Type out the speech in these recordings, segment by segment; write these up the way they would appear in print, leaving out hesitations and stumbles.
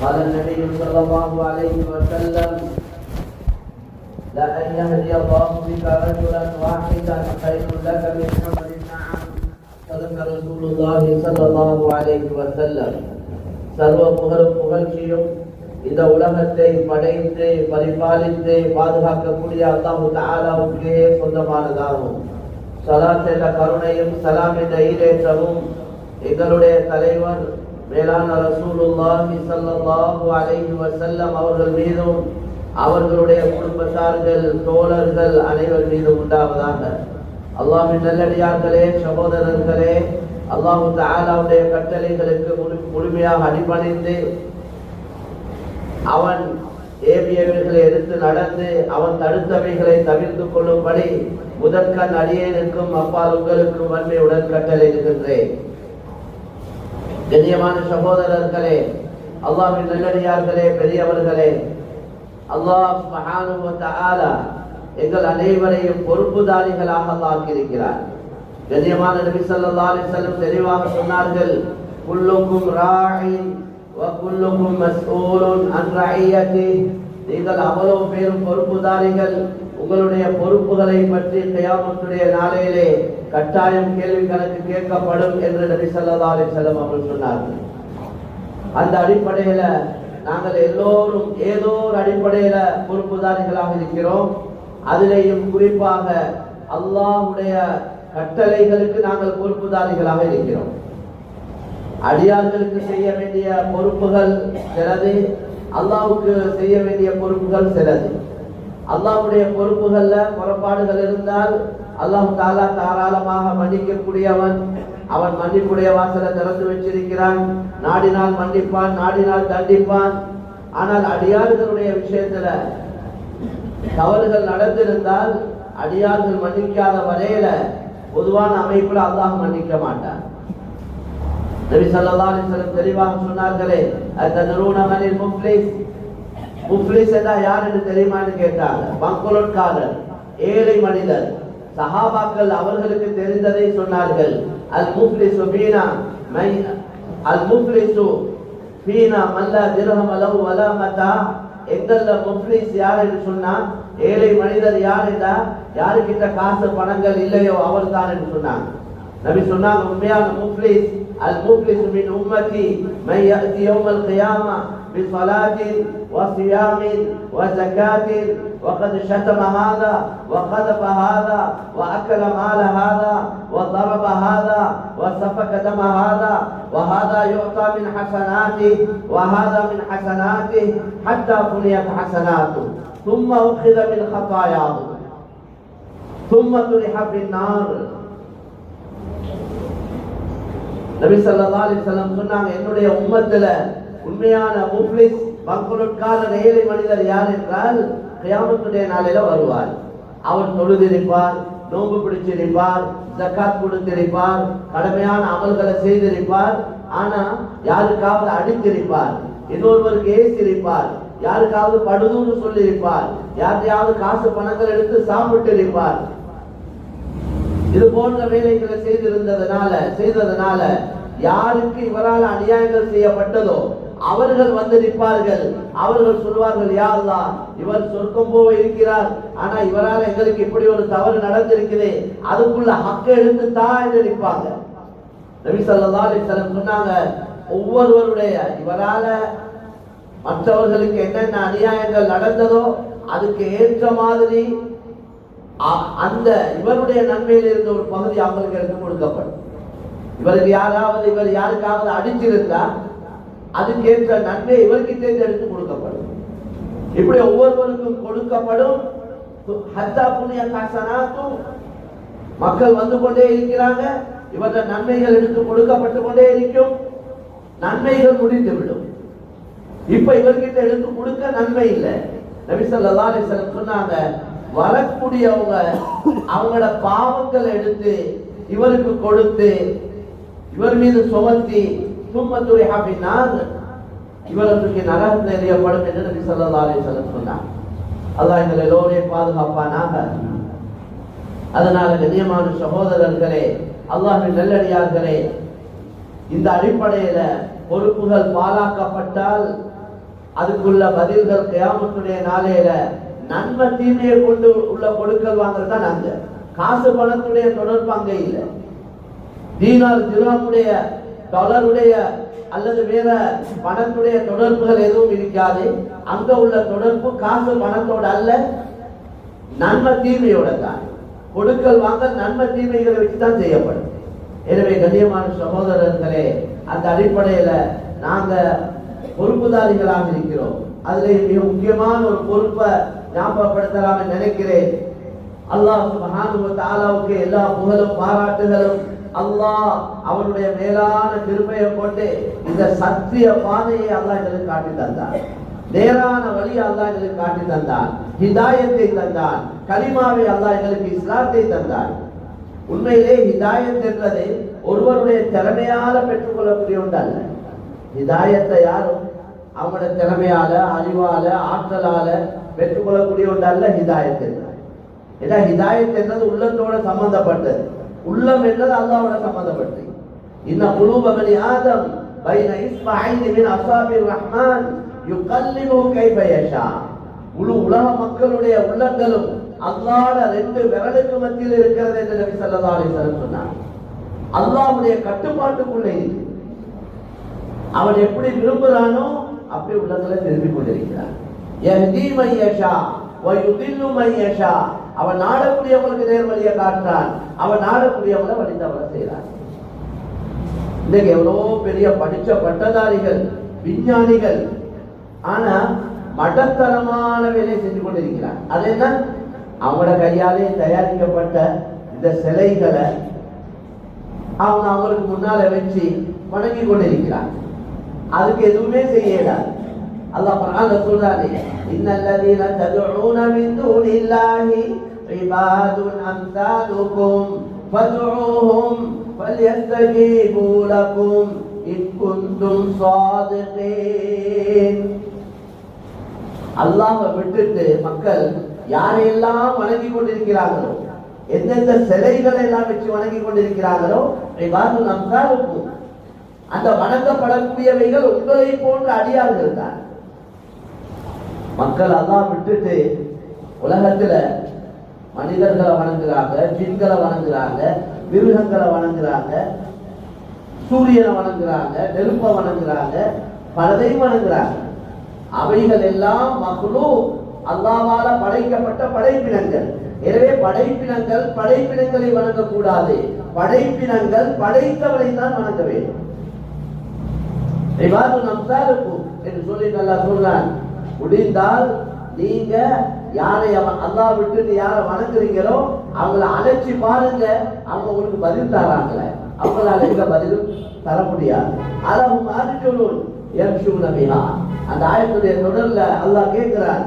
قال النبي صلى الله عليه وسلم لأن يهدي الله بك رجلا واحدا خير لك من حمر النعم صدق رسول الله صلى الله عليه وسلم. சர்வ புகழ்ச்சியும் இந்த உலகத்தை படைத்து பரிபாலித்து பாதுகாக்கக்கூடிய அல்லாஹ் தஆலாவுக்கே சொந்தமானதாகும். ஸலாத் என்ற கருணையும் சலாம் என்ற ஈடேற்றமும் எங்களுடைய தலைவர் மேலான ரசூலுல்லாஹி ஸல்லல்லாஹு அலைஹி வஸல்லம் அவர்கள் மீதும் அவர்களுடைய குடும்பத்தார்கள் தோழர்கள் அனைவர் மீதும் உண்டாவதாக. அல்லாஹ்வின் நல்லடியார்களே, சகோதரர்களே, அல்லாஹ் தஆலாவுடைய கட்டளைகளுக்கு முழுமையாக அடிபணிந்து அவன் ஏவியவைகளை எடுத்து நடந்து அவன் தடுத்தவைகளை தவிர்த்து கொள்ளும்படி முதற்கண் அடியேனுக்கும் அப்பால் உங்களுக்கும் வன்மையுடன் கட்டளை இருக்கின்றேன். கண்ணியமான சகோதரர்களே, அல்லாஹ்வின் நல்லடியார்களே, பெரியவர்களே, அல்லாஹ் சுப்ஹானஹு வ தஆலா எங்கள் அனைவரையும் பொறுப்புதாரிகளாக ஆக்கியிருக்கிறார். கண்ணியமான நபி ஸல்லல்லாஹு அலைஹி வஸல்லம் தெளிவாக சொன்னார்கள், குல்லுக்கும் ராஇன் வ குல்லுக்கும் மஸ்ஊலுன் அன் ரஇயத்தி. நீங்கள் அவ்வளவு பேரும் பொறுப்புதாரிகள். உங்களுடைய பொறுப்புகளை பற்றி கியாமத்துடைய நாளையிலே கட்டாயம் கேள்வி கணக்கு கேட்கப்படும் என்று நபி ஸல்லல்லாஹு அலைஹி வஸல்லம் அவர்கள் சொன்னார்கள். அந்த அடிப்படையில நாங்கள் எல்லோரும் ஏதோ ஒரு அடிப்படையில பொறுப்புதாரிகளாக இருக்கிறோம். அதிலேயும் குறிப்பாக அல்லாஹ்வுடைய கட்டளைகளுக்கு நாங்கள் பொறுப்புதாரிகளாக இருக்கிறோம். அடியார்களுக்கு செய்ய வேண்டிய பொறுப்புகள் சிலது, அல்லாஹ்வுக்கு செய்ய வேண்டிய பொறுப்புகள் சிலது. அல்லாஹ்வுடைய பொறுப்புகள்ல புறப்பாடுகள் இருந்தால் அல்லாஹ் தஆலா தாராளமாக மன்னிக்கக்கூடியவன். அவன் மன்னிப்புடைய வாசலை திறந்து வச்சிருக்கிறான். நாடினால் மன்னிப்பான், நாடினால் தண்டிப்பான். ஆனால் அடியார்களுடைய விஷயத்துல தவறுகள் நடந்திருந்தால் அடியார்கள் மன்னிக்காத வரையில பொதுவான அமைப்புல அல்லாஹ் மன்னிக்க மாட்டான். நபி ஸல்லல்லாஹு அலைஹி வஸல்லம் தெளிவாக சொன்னார்களே, அதனரூன மனில் முஃப்லிஸ். முஃப்லிஸ் என்றால் யார் என்று தெரியுமான்னு கேட்டாங்க. பங்குலோட்காரர், ஏழை மனிதர். சஹாபாக்கள் அவர்களுக்கு தெரிந்ததை சொன்னார்கள். அல் முஃப்லிசு ஃபீனா அல் முஃப்லிசு ஃபீனா மல்லா திர்ஹம் லஹு வலா மதா. எங்கள்ல முஃப்லிஸ் யார் என்று சொன்னா, ஏழை மனிதர் யார் என்றா யாருக்கிட்ட காசு பணங்கள் இல்லையோ அவர் தான் என்று சொன்னாங்க. நபி சொன்னாங்க, உண்மையான முஃப்லிஸ் அல் முஃப்லிசு மின் உம்மதி மை யஅதி யௌமல் கியாமா بصلاة وصيام وزكاة وقد شتم هذا وقذف هذا وأكل مال هذا وضرب هذا وسفك دم هذا وهذا يعطى من حسناته وهذا من حسناته حتى فنيت حسناته ثم أخذ من خطاياه ثم طرح في النار. நபி ஸல்லல்லாஹு அலைஹி வஸல்லம் சொன்னாங்க, என்னுடைய உம்மத்துல உண்மையான முஃப்லிஸ் பங்குலோட்காரர் ஏழை மனிதர் யார் என்றால் கியாமத்துடைய நாளில வருவார். அவர் தொழுதிருப்பார், நோன்பு பிடிச்சிருப்பார், ஜகாத் கொடுத்திருப்பார், கடமையான அமல்களை செய்திருப்பார். ஆனா யாருக்காவது அடித்திருப்பார், இன்னொருவருக்கு ஏசிருப்பார், யாருக்காவது படுதுன்னு சொல்லியிருப்பார், யாரையாவது காசு பணங்கள் எடுத்து சாப்பிட்டு இருப்பார். இது போன்ற வேலைகளை செய்ததனால யாருக்கு இவரால் அநியாயங்கள் செய்யப்பட்டதோ அவர்கள் வந்து நிற்பார்கள். அவர்கள் சொல்வார்கள், யா அல்லாஹ், இவர் சொர்க்கம் போக இருக்கிறார், ஆனா இவரால் எங்களுக்கு இப்படி ஒரு தவறு நடந்திருக்குது, அதுக்குள்ள ஹக்க எடுத்து தா என்று நிற்பாங்க. நபி ஸல்லல்லாஹு அலைஹி வஸல்லம் சொன்னாங்க, ஒவ்வொருவருடைய இவரால மற்றவர்களுக்கு என்னென்ன அநியாயங்கள் நடந்ததோ அதுக்கு ஏற்ற மாதிரி அந்த இவருடைய நன்மையில் இருந்த ஒரு பகுதி அவங்களுக்கு எடுத்து கொடுக்கப்படும். இவர் யாருக்காவது அடிச்சிருந்தா அதுக்கேற்ற நன்மை இவர்கிட்ட எடுத்து கொடுக்கப்படும். இப்படி ஒவ்வொருவருக்கும் கொடுக்கப்படும். மக்கள் வந்து கொண்டே இருக்கிறாங்க. இவற்ற நன்மைகள் எடுத்து கொடுக்கப்பட்டு கொண்டே இருக்கும். நன்மைகள் முடிந்துவிடும். இப்ப இவர்கிட்ட எடுத்து கொடுக்க நன்மை இல்லை. நபி ஸல்லல்லாஹு அலைஹி வஸல்லம் சொன்னாங்க, வரக்கூடியவங்க அவங்களோட பாவங்களை எடுத்து இவருக்கு கொடுத்து இவர் மீது சுமத்தி தும்மத்துரை ஹபினார் இவருக்கு நரகத்தில் எறியப்படும் என்று நபி ஸல்லல்லாஹு அலைஹி வஸல்லம் சொன்னார். அல்லாஹ் எங்களை எல்லோரையும் பாதுகாப்பானாக. அதனால கண்ணியமான சகோதரர்களே, அல்லாஹ்வின் நல்லடியார்களே, இந்த அடிப்படையில பொறுப்புகள் பாலாக்கப்பட்டால் அதுக்குள்ள பதில்கள் கியாமத்துடைய நாளையில நன்மை தீமையை கொண்டு உள்ள கொடுக்கல் வாங்கல் தான் அங்க. காசு பணத்துடைய தொடர்பு அங்க இல்லை. தீனார் திராமுடைய டாலருடைய அல்லது வேற பணத்துடைய தொடர்புகள் எதுவும் இருக்காது. அங்க உள்ள தொடர்பு காசு பணத்தோட அல்ல, நன்மை தீமையோட தான். கொடுக்கல் வாங்கல் நன்மை தீமைகளை வச்சுதான் செய்யப்படும். எனவே கண்ணியமான சகோதரர்களே, அந்த அடிப்படையில நாங்க பொறுப்புதாரிகளாக இருக்கிறோம். அதுல மிக முக்கியமான ஒரு பொறுப்பை ஞாபகப்படுத்தலாம் நினைக்கிறேன். அல்லாஹ் சுப்ஹானஹு வ தஆலாவுக்கு எல்லா புகழும் பாராட்டுகளும். அல்லாஹ் அவனுடைய மேலான கிருபையை கொண்டு இந்த சத்திய பாதையை அல்லாஹ் எங்களுக்கு காட்டி தந்தான். நேரான வழியை அல்லாஹ் எங்களுக்கு காட்டி தந்தான். ஹிதாயத்தை தந்தான். கலிமாவை அல்லாஹ் எங்களுக்கு இஸ்லாத்தை தந்தான். உண்மையிலே ஹிதாயத் என்பது ஒருவருடைய திறமையால பெற்றுக்கொள்ளக்கூடிய ஒன்று அல்ல. ஹிதாயத்தை யாரும் அவங்களோட திறமையால, அறிவால, ஆற்றலால பெற்றுக்கொள்ளக்கூடிய ஒன்று அல்ல ஹிதாயத் என்பது. ஏன்னா ஹிதாயத் என்பது உள்ளத்தோட சம்பந்தப்பட்டது. உள்ளம் என்பது அல்லாஹ்வோட சம்பந்தப்பட்டது. இன்ன குலூப பனி ஆதம் பைன இஸ்பஅைனி மின் அஸாபிர் ரஹ்மான் யுகல்லிபு கைஃப யஷா. முழு உலக மக்களுடைய உள்ளங்களும் அல்லாஹ்வோட ரெண்டு விரலுக்கு மத்தியில் இருக்கிறது என்று நபி ஸல்லல்லாஹு அலைஹி வஸல்லம் சொன்னார். அல்லாஹ்வுடைய கட்டுப்பாட்டுக்குள்ளே இருக்கு. அவன் எப்படி விரும்புகிறானோ அப்படி உள்ளங்களை திருப்பி கொண்டிருக்கிறான். யஹ்தி மன் யஷா வ யுதில்லு மன் யஷா. அவன் நாடக்கூடியவங்களுக்கு நேர்வழியை காட்டுறான், அவன் நாடக்கூடியவங்களை வழி தவற செய்கிறான். இன்னைக்கு எவ்வளோ பெரிய படிச்ச பட்டதாரிகள், விஞ்ஞானிகள், ஆனா மடத்தனமான வேலையை செஞ்சு கொண்டிருக்கிறான். அது என்ன? அவங்களோட கையாலே தயாரிக்கப்பட்ட இந்த சிலைகளை அவங்க அவங்களுக்கு முன்னால வச்சு வணங்கி கொண்டிருக்கிறான். அதுக்கு எதுவுமே செய்யலாது. அல்லாஹ் குர்ஆன்ல சொல்றானே, இன்னல்லதீன ததுஊன மின் தூனில்லாஹி இபாதுன் அம்சாலுக்கும் ஃபதுஊஹும் ஃபல்யஸ்தஜீபூ லக்கும் இன் குன்தும் ஸாதிகீன். அல்லாஹ்வை விட்டுட்டு மக்கள் யாரையெல்லாம் வணங்கி கொண்டிருக்கிறார்களோ, எந்தெந்த சிலைகளை எல்லாம் வச்சு வணங்கி கொண்டிருக்கிறார்களோ, இபாதுன் அம்சாலுக்கும், அந்த வணங்கப்படக்கூடியவைகள் உங்களை போன்ற அடியார்கள் தான். மக்கள் அல்லாஹ் விட்டுட்டு உலகத்துல மனிதர்களை வணங்குறாங்க, ஜின்களை வணங்குறாங்க, மிருகங்களை வணங்குறாங்க, சூரியனை வணங்குறாங்க, நெருப்பை வணங்குறாங்க, பலதையும் வணங்குறாங்க. அவைகள் எல்லாம் மக்லூக், அல்லாஹ்வால படைக்கப்பட்ட படைப்பினங்கள். எனவே படைப்பினங்களை வணங்கக்கூடாது. படைப்பினங்கள் படைத்தவனை தான் வணங்க வேண்டும். இபாதுன் அம்சாலுக்கும் என்று சொல்லி நல்லா சொல்றான். முடிந்தால் நீங்க யாரை அல்லாஹ் விட்டு யாரை வணங்குறீங்களோ அவங்கள அழைச்சி பாருங்க, அவங்க உங்களுக்கு பதில் தராங்களே, அவங்களால எங்க பதிலும் தர முடியாது. அலஹும் அர்ஜுலுன் யம்ஷூன பிஹா. அந்த ஆயத்துடைய தொடர்ல அல்லாஹ் கேட்கிறான்,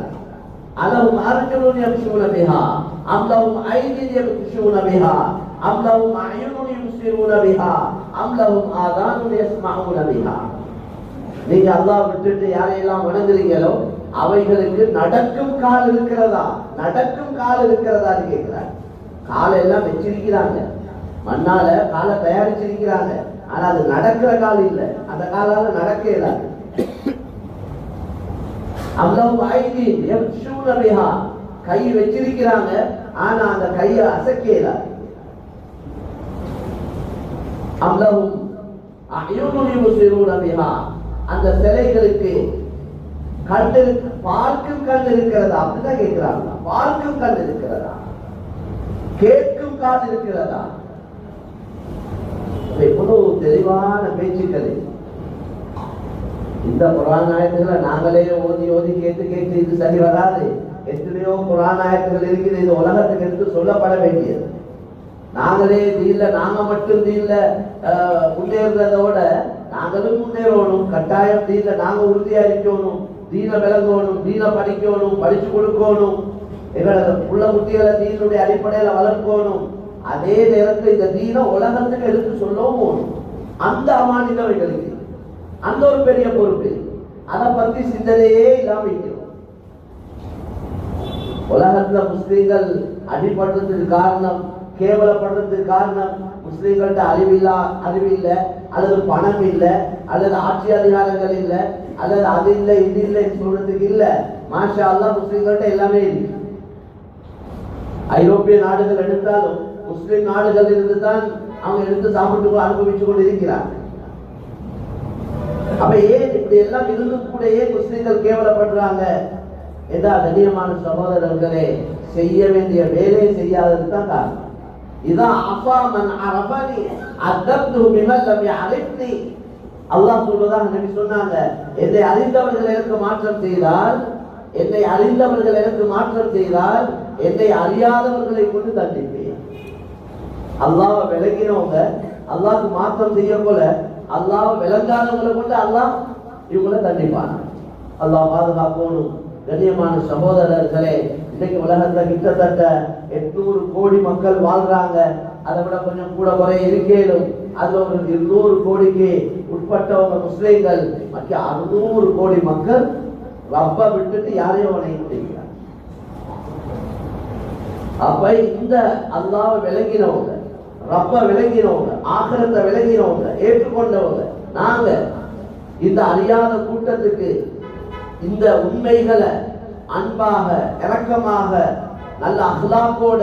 அலஹும் அர்ஜுலுன் யம்ஷூன பிஹா அம் லஹும் ஐதின் யம்ஷூன பிஹா அம் லஹும் அயுனுன் யுப்சிரூன பிஹா அம் லஹும் ஆதானுன் யஸ்மஊன பிஹா. நீங்க அல்லாஹ் விட்டுட்டு யாரையெல்லாம் வணங்குறீங்களோ அவைகளுக்கு நடக்கும் கால் இருக்கிறதா? நடக்கும் கால் இருக்கிறதான்னு கேட்கிறாங்க. காலை எல்லாம் வச்சிருக்கிறாங்க, மண்ணால காலை தயாரிச்சிருக்கிறாங்க, ஆனா அது நடக்கிற கால் இல்லை. அந்த காலால நடக்க இயலாது. அல்லாஹ் ஐதி யம்ஷூன பிஹா, கை வச்சிருக்கிறாங்க, ஆனா அந்த கையை அசைக்க இயலாது. அல்லாஹ் அயுனுன் யுப்சிரூன பிஹா, அந்த சிலைகளுக்கு கண்டு பார்க்கும் கண் இருக்கிறதா? அப்படிதான் கேட்கிறாங்க. பார்க்கும் கண் இருக்கிறதா? கேட்கும் காது இருக்கிறதா? எவ்வளவு தெளிவான பேச்சுக்கள். இந்த குர்ஆன் ஆயத்துக்களை நாங்களே ஓதி கேட்டு இது சரி வராது. எத்தனையோ குர்ஆன் ஆயத்துக்கள் இருக்குது, இது உலகத்துக்கு எடுத்து சொல்லப்பட வேண்டியது. நாங்களே தீன்ல நாங்க மட்டும் தீன்ல முன்னேறதோட நாங்களும் முன்னேறணும். கட்டாயம் தீன்ல நாங்க உறுதியா இருக்கணும், தீன விளங்கணும், தீன படிக்கணும், படிச்சு கொடுக்கணும், எங்களோட உள்ள குட்டிகளை தீனுடைய அடிப்படையில வளர்க்கணும். அதே நேரத்தில் இந்த தீன உலகத்துக்கு எடுத்து சொல்லவும் அந்த அமானிதம் எங்களுக்கு, அந்த ஒரு பெரிய பொறுப்பு. அதை பத்தி சிந்தனையே இல்லாம இருக்கிறோம். உலகத்துல முஸ்லீம்கள் அடிபடுறதுக்கு காரணம், கேவலப்படுறதுக்கு காரணம், முஸ்லீம்கள்ட்ட அறிவு இல்லை, அல்லது பணம் இல்லை, அல்லது ஆட்சி அதிகாரங்கள் இல்லை, அல்லது அது இல்லை இது இல்லைன்னு சொல்றதுக்கு இல்லை. மாஷா அல்லாஹ் முஸ்லீம்கள்ட்ட எல்லாமே இருக்கு. ஐரோப்பிய நாடுகள் எடுத்தாலும் முஸ்லிம் நாடுகள் இருந்து தான் அவங்க எடுத்து சாப்பிட்டு அனுபவிச்சு கொண்டு இருக்கிறாங்க. அப்ப ஏன் இப்படி எல்லாம் இருந்து கூட ஏன் முஸ்லிம்கள் கேவலப்படுறாங்க என்றால், கண்ணியமான சகோதரர்களே, செய்ய வேண்டிய வேலையை செய்யாததுக்கு தான் காரணம். இதான் அஃபா மன் அரஃபனி அத்தப்து பிமன் லம் யஅரிஃப்னி. அல்லாஹ் சொல்வதாக நபி சொன்னாங்க, என்னை அறிந்தவர்கள் எனக்கு மாற்றம் செய்தால், என்னை அறிந்தவர்கள் எனக்கு மாற்றம் செய்தால் என்னை அறியாதவர்களை கொண்டு தண்டிப்பேன். அல்லாஹ்வை விளங்கினவங்க அல்லாஹ்க்கு மாற்றம் செய்ய போல அல்லாஹ்வை விளங்காதவங்களை கொண்டு அல்லாஹ் இவங்களை தண்டிப்பான். அல்லாஹ் பாதுகாக்கணும். கண்ணியமான சகோதரர்களே, இன்னைக்கு உலகத்துல கிட்டத்தட்ட 800 கோடி மக்கள் வாழ்றாங்க. அதை விட கொஞ்சம் கூட குறைய இருக்கேனும். அதுல ஒரு 200 கோடிக்கு உட்பட்டவங்க முஸ்லிம்கள். மற்ற 600 கோடி மக்கள் ரப்ப விட்டுட்டு யாரையும் வணங்கிட்டு. அப்ப இந்த அல்லாஹ்வை விளங்கினவங்க, ரப்ப விளங்கினவங்க, ஆகிரத்தை விளங்கினவங்க, ஏற்றுக்கொண்டவங்க நாங்க இந்த அறியாத கூட்டத்துக்கு இந்த உண்மைகளை அன்பாக, இரக்கமாக, நல்ல அஹ்லாக்கோட,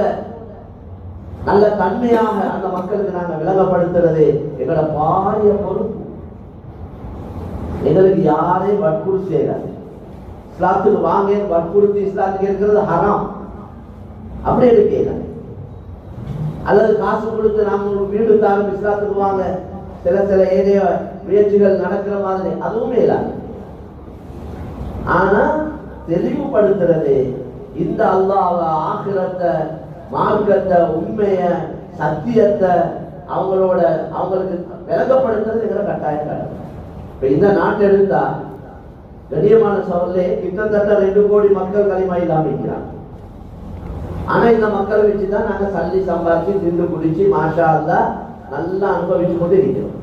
நல்ல தன்மையாக அந்த மக்களுக்கு நாங்க விளங்கப்படுத்துறது எங்களோட பாரிய பொறுப்பு. எங்களுக்கு யாரையும் வற்புறுத்தி செய்யறாரு. இஸ்லாத்துக்கு வாங்க வற்புறுத்தி இஸ்லாத்துக்கு இருக்கிறது ஹராம். அப்படி எடுக்கல. அல்லது காசு கொடுத்து நாம ஒரு வீடு தாரும் இஸ்லாத்துக்கு வாங்க, சில ஏனைய முயற்சிகள் நடக்கிற மாதிரி அதுவுமே இல்லை. ஆனா தெளிவுபடுத்துறது இந்த அல்லாஹ் ஆகிரத்தை, மார்க்கத்தை, உண்மைய, சத்தியத்தை அவங்களுக்கு விளங்கப்படுத்துறது எங்களை கட்டாயம் கடமை. இப்ப இந்த நாட்டை எடுத்தா கண்ணியமான சோழர்களே, கிட்டத்தட்ட 2 கோடி மக்கள் களிமா இல்லாம இருக்கிறாங்க. ஆனா இந்த மக்களை வச்சுதான் நாங்க சல்லி சம்பாதிச்சு திண்டு குடிச்சு மாஷா அல்லாஹ் நல்லா அனுபவிச்சு கொண்டு இருக்கிறோம்.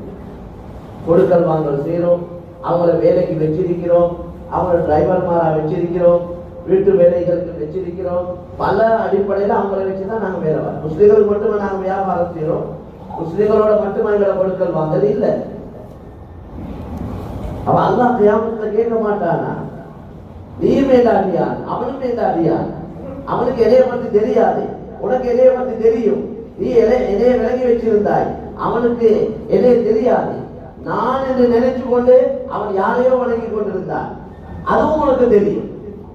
கொடுக்கல் வாங்கல் செய்யறோம், அவங்கள வேலைக்கு வச்சிருக்கிறோம், அவங்கள டிரைவர்மாரா வச்சிருக்கிறோம், வீட்டு வேலைகளுக்கு வச்சிருக்கிறோம். பல அடிப்படையில அவங்கள வச்சுதான் நாங்க வேலை. முஸ்லிம்களுக்கு மட்டுமே நாங்க வியாபாரம் செய்யறோம். முஸ்லிம்களோட மட்டுமே எங்களை கொடுக்கல் வாங்கல் இல்லை. அவ அல்லாஹ் கியாமத்துல கேட்க மாட்டானா, நீ மேலாடியான், அவனும் மேலாடியான். அவனுக்கு எதைய பத்தி தெரியாது, உனக்கு எதைய பத்தி தெரியும். நீ எதைய விளங்கி வச்சிருந்தாய், அவனுக்கு எதைய தெரியாது. நான் என்று நினைச்சு கொண்டு அவன் யாரையோ வணங்கி கொண்டிருந்தான், அதுவும் உனக்கு தெரியும்.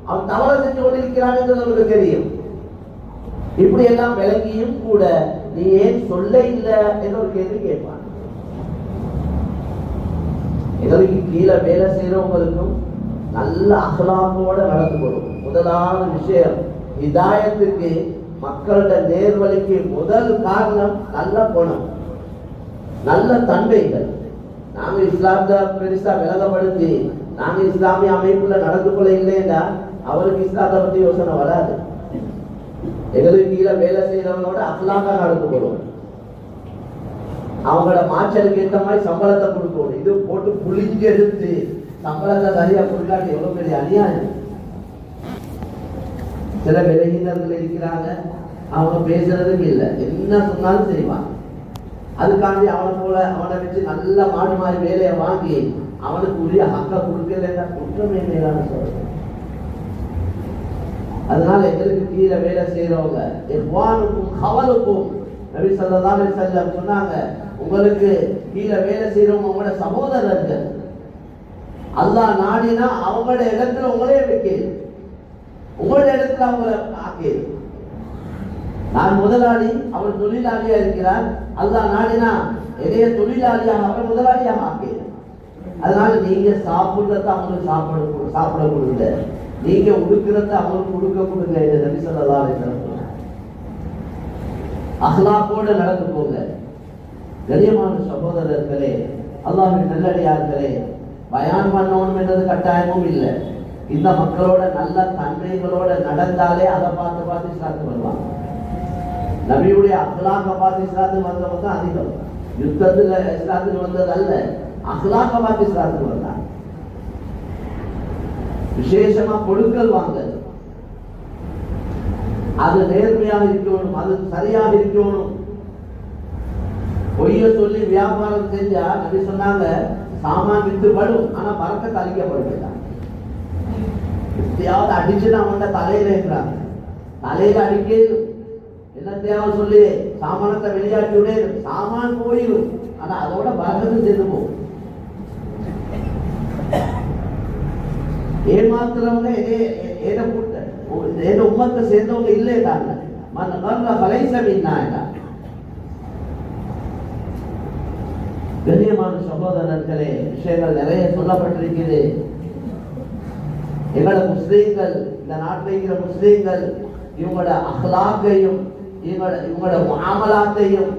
அவன் தவற செஞ்சு கொண்டிருக்கிறான் என்று உனக்கு தெரியும். இப்படி எல்லாம் விளங்கியும் கூட நீ ஏன் சொல்ல இல்லை என்ற ஒரு கேள்வி கேட்பான். எங்களுக்கு கீழே வேலை செய்யறவங்களுக்கும் நல்ல அகலாமோட நடந்து கொள்ளும். முதலாவது விஷயம், ஹிதாயத்துக்கு, மக்களோட நேர்வழிக்கு முதல் காரணம் நல்ல குணம், நல்ல தன்மைகள். நாங்க இஸ்லாத்தை பெருசா விளங்கப்படுத்தி நாங்க இஸ்லாமிய அமைப்புல நடந்து கொள்ள இல்லைன்னா அவருக்கு இஸ்லாத்தை பத்தி யோசனை வராது. எங்களுக்கு கீழே வேலை செய்யறவங்களோட அகலாக நடந்து கொள்ளும். அவங்களோட மாற்றலுக்கு ஏற்ற மாதிரி சம்பளத்தை கொடுக்கணும். இது போட்டு புளிஞ்சு எடுத்து சம்பளத்தை சரியா கொடுக்காட்டி எவ்வளவு பெரிய அநியாயம். சில விலகினர்கள் இருக்கிறாங்க, அவங்க பேசுறதுக்கு இல்லை, என்ன சொன்னாலும் செய்வான். அதுக்காண்டி அவனை வச்சு நல்ல மாடு மாதிரி வேலையை வாங்கி அவனுக்கு உரிய ஹக்கை கொடுக்கல, குற்றமே மேலான சொல்றேன். அதனால எங்களுக்கு கீழே வேலை செய்யறவங்க எவ்வானுக்கும் கவலுக்கும் நபி ஸல்லல்லாஹு அலைஹி வஸல்லம் சொன்னாங்க, உங்களுக்கு கீழே வேலை செய்யறவங்க உங்களோட சகோதரர்கள். அல்லாஹ் நாடினா அவங்களோட இடத்துல உங்களே வைக்கிறது, உங்களோட இடத்துல அவங்கள ஆக்கியது. நான் முதலாளி, அவர் தொழிலாளியா இருக்கிறார். அல்லாஹ் நாடினா எதைய தொழிலாளியாக அவர் முதலாளியாக ஆக்கியது. அதனால நீங்க சாப்பிடுறத அவங்களுக்கு சாப்பிட கொடுங்க, நீங்க உடுக்கிறத அவங்களுக்கு உடுக்க கொடுங்க. இந்த நபி ஸல்லல்லாஹு அலைஹி வஸல்லம் அஹ்லாக்கோட நடந்து போங்க. கண்ணியமான சகோதரர்களே, அல்லாஹ்வின் நல்லடியார்களே, பயான் பண்ணணும் என்றது கட்டாயமும் இல்லை. இந்த மக்களோட நல்ல தன்மைகளோட நடந்தாலே அதை பார்த்து இஸ்லாத்துக்கு வருவாங்க. நபியுடைய அஹ்லாக்க பார்த்து இஸ்லாத்துக்கு வந்தவங்க தான் அதிகம். யுத்தத்துல இஸ்லாத்துக்கு வந்தது அல்ல, அஹ்லாக்க பார்த்து இஸ்லாத்துக்கு வந்தாங்க. விசேஷமா கொடுக்கல் வாங்கல், அது நேர்மையாக இருக்கணும், அது சரியாக இருக்கணும். பொய்ய சொல்லி வியாபாரம் செஞ்சா நபி சொன்னாங்க சாமான் வித்து படும், ஆனா பறக்கத் அழிக்கப்படுகிறான். எப்படியாவது அடிச்சுட்டு அவன் தலையில இருக்கிறாங்க, தலையில அடிக்க என்னத்தையாவது சொல்லி சாமானத்தை வெளியாட்டி விட சாமான் போயிடும், ஆனா அதோட பறக்கத்து சென்று போகும். ஏமாத்துறவங்க ஏதோ உம்மத்தை சேர்ந்தவங்க இல்லைட்டாங்க. கண்ணியமான சகோதரர்களே, விஷயங்கள் நிறைய சொல்லப்பட்டிருக்கிறது. எங்களோட முஸ்லீம்கள், இந்த நாட்டில் இருக்கிற முஸ்லீம்கள், இவங்களோட அஹ்லாக்கையும் இவங்களோட முஆமலாத்தையும்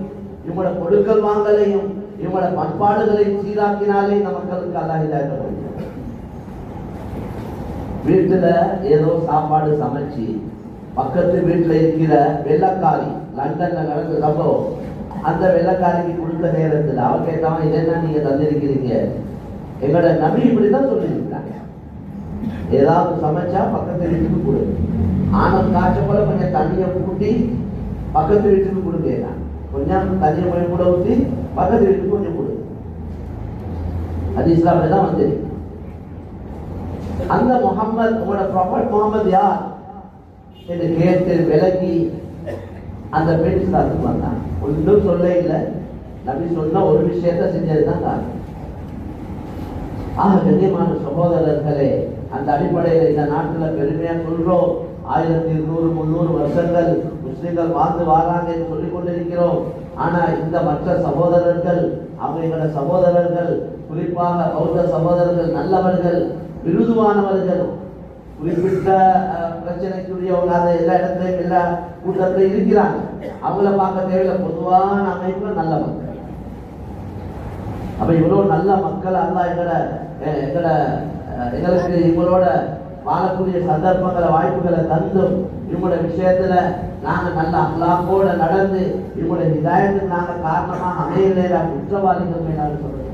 இவங்களோட கொடுக்கல் வாங்கலையும் இவங்களோட பண்பாடுகளையும் சீராக்கினாலே நமக்களுக்கு அல்லாஹ் ஹிதாயத் கொடுக்கிறார். வீட்டுல ஏதோ சாப்பாடு சமைச்சு பக்கத்து வீட்டுல இருக்கிற வெள்ளக்காரி, லண்டன்ல நடந்த சம்பவம், அந்த வெள்ளக்காரிக்கு கொடுத்த நேரத்தில் அவ கேட்டவன் இதெல்லாம் நீங்க தந்திருக்கிறீங்க, எங்களோட நபி இப்படிதான் சொல்லியிருக்கிறாங்க, ஏதாவது சமைச்சா பக்கத்து வீட்டுக்கு கொடு, ஆனம் காய்ச்ச போல கொஞ்சம் தண்ணியை கூட்டி பக்கத்து வீட்டுக்கு கொடுக்க, கொஞ்சம் தண்ணியை போய் கூட ஊற்றி பக்கத்து வீட்டுக்கு கொஞ்சம் கொடு. அது இஸ்லாமில தான் வந்து அந்த முகமது, உங்களோட ப்ராஃபட் முகமது யார் என்று கேட்டு விலகி அந்த பெண் இஸ்லாத்துக்கு வந்தான். ஒன்றும் சொல்ல இல்லை, நபி சொன்ன ஒரு விஷயத்த செஞ்சதுதான் காரணம். கண்ணியமான சகோதரர்களே, அந்த அடிப்படையில் இந்த நாட்டில் பெருமையா சொல்றோம், 1200 300 வருஷங்கள் முஸ்லிம்கள் வாழ்ந்து வாராங்க என்று சொல்லிக் கொண்டிருக்கிறோம். ஆனா இந்த மற்ற சகோதரர்கள், அவங்களோட சகோதரர்கள், குறிப்பாக பௌத்த சகோதரர்கள் நல்லவர்கள், விருதுவானவர்கள், குறிப்பிட்ட பிரச்சனைக்குரியவங்க அதை எல்லா இடத்துலையும் எல்லா கூட்டத்திலையும் இருக்கிறாங்க. அவங்கள பார்க்க தேவையில்லை, பொதுவான அமைப்புல நல்ல மக்கள். அப்ப இவ்வளவு நல்ல மக்கள் அல்லாஹ் எங்களுக்கு இவங்களோட வாழக்கூடிய சந்தர்ப்பங்களை வாய்ப்புகளை தந்தும் இவங்களோட விஷயத்துல நாங்க நல்ல அல்லாஹ்வோட நடந்து இவங்களோட ஹிதாயத்துக்கு நாங்க காரணமாக அமையலையா குற்றவாளிகள் மேலாக சொல்றோம்.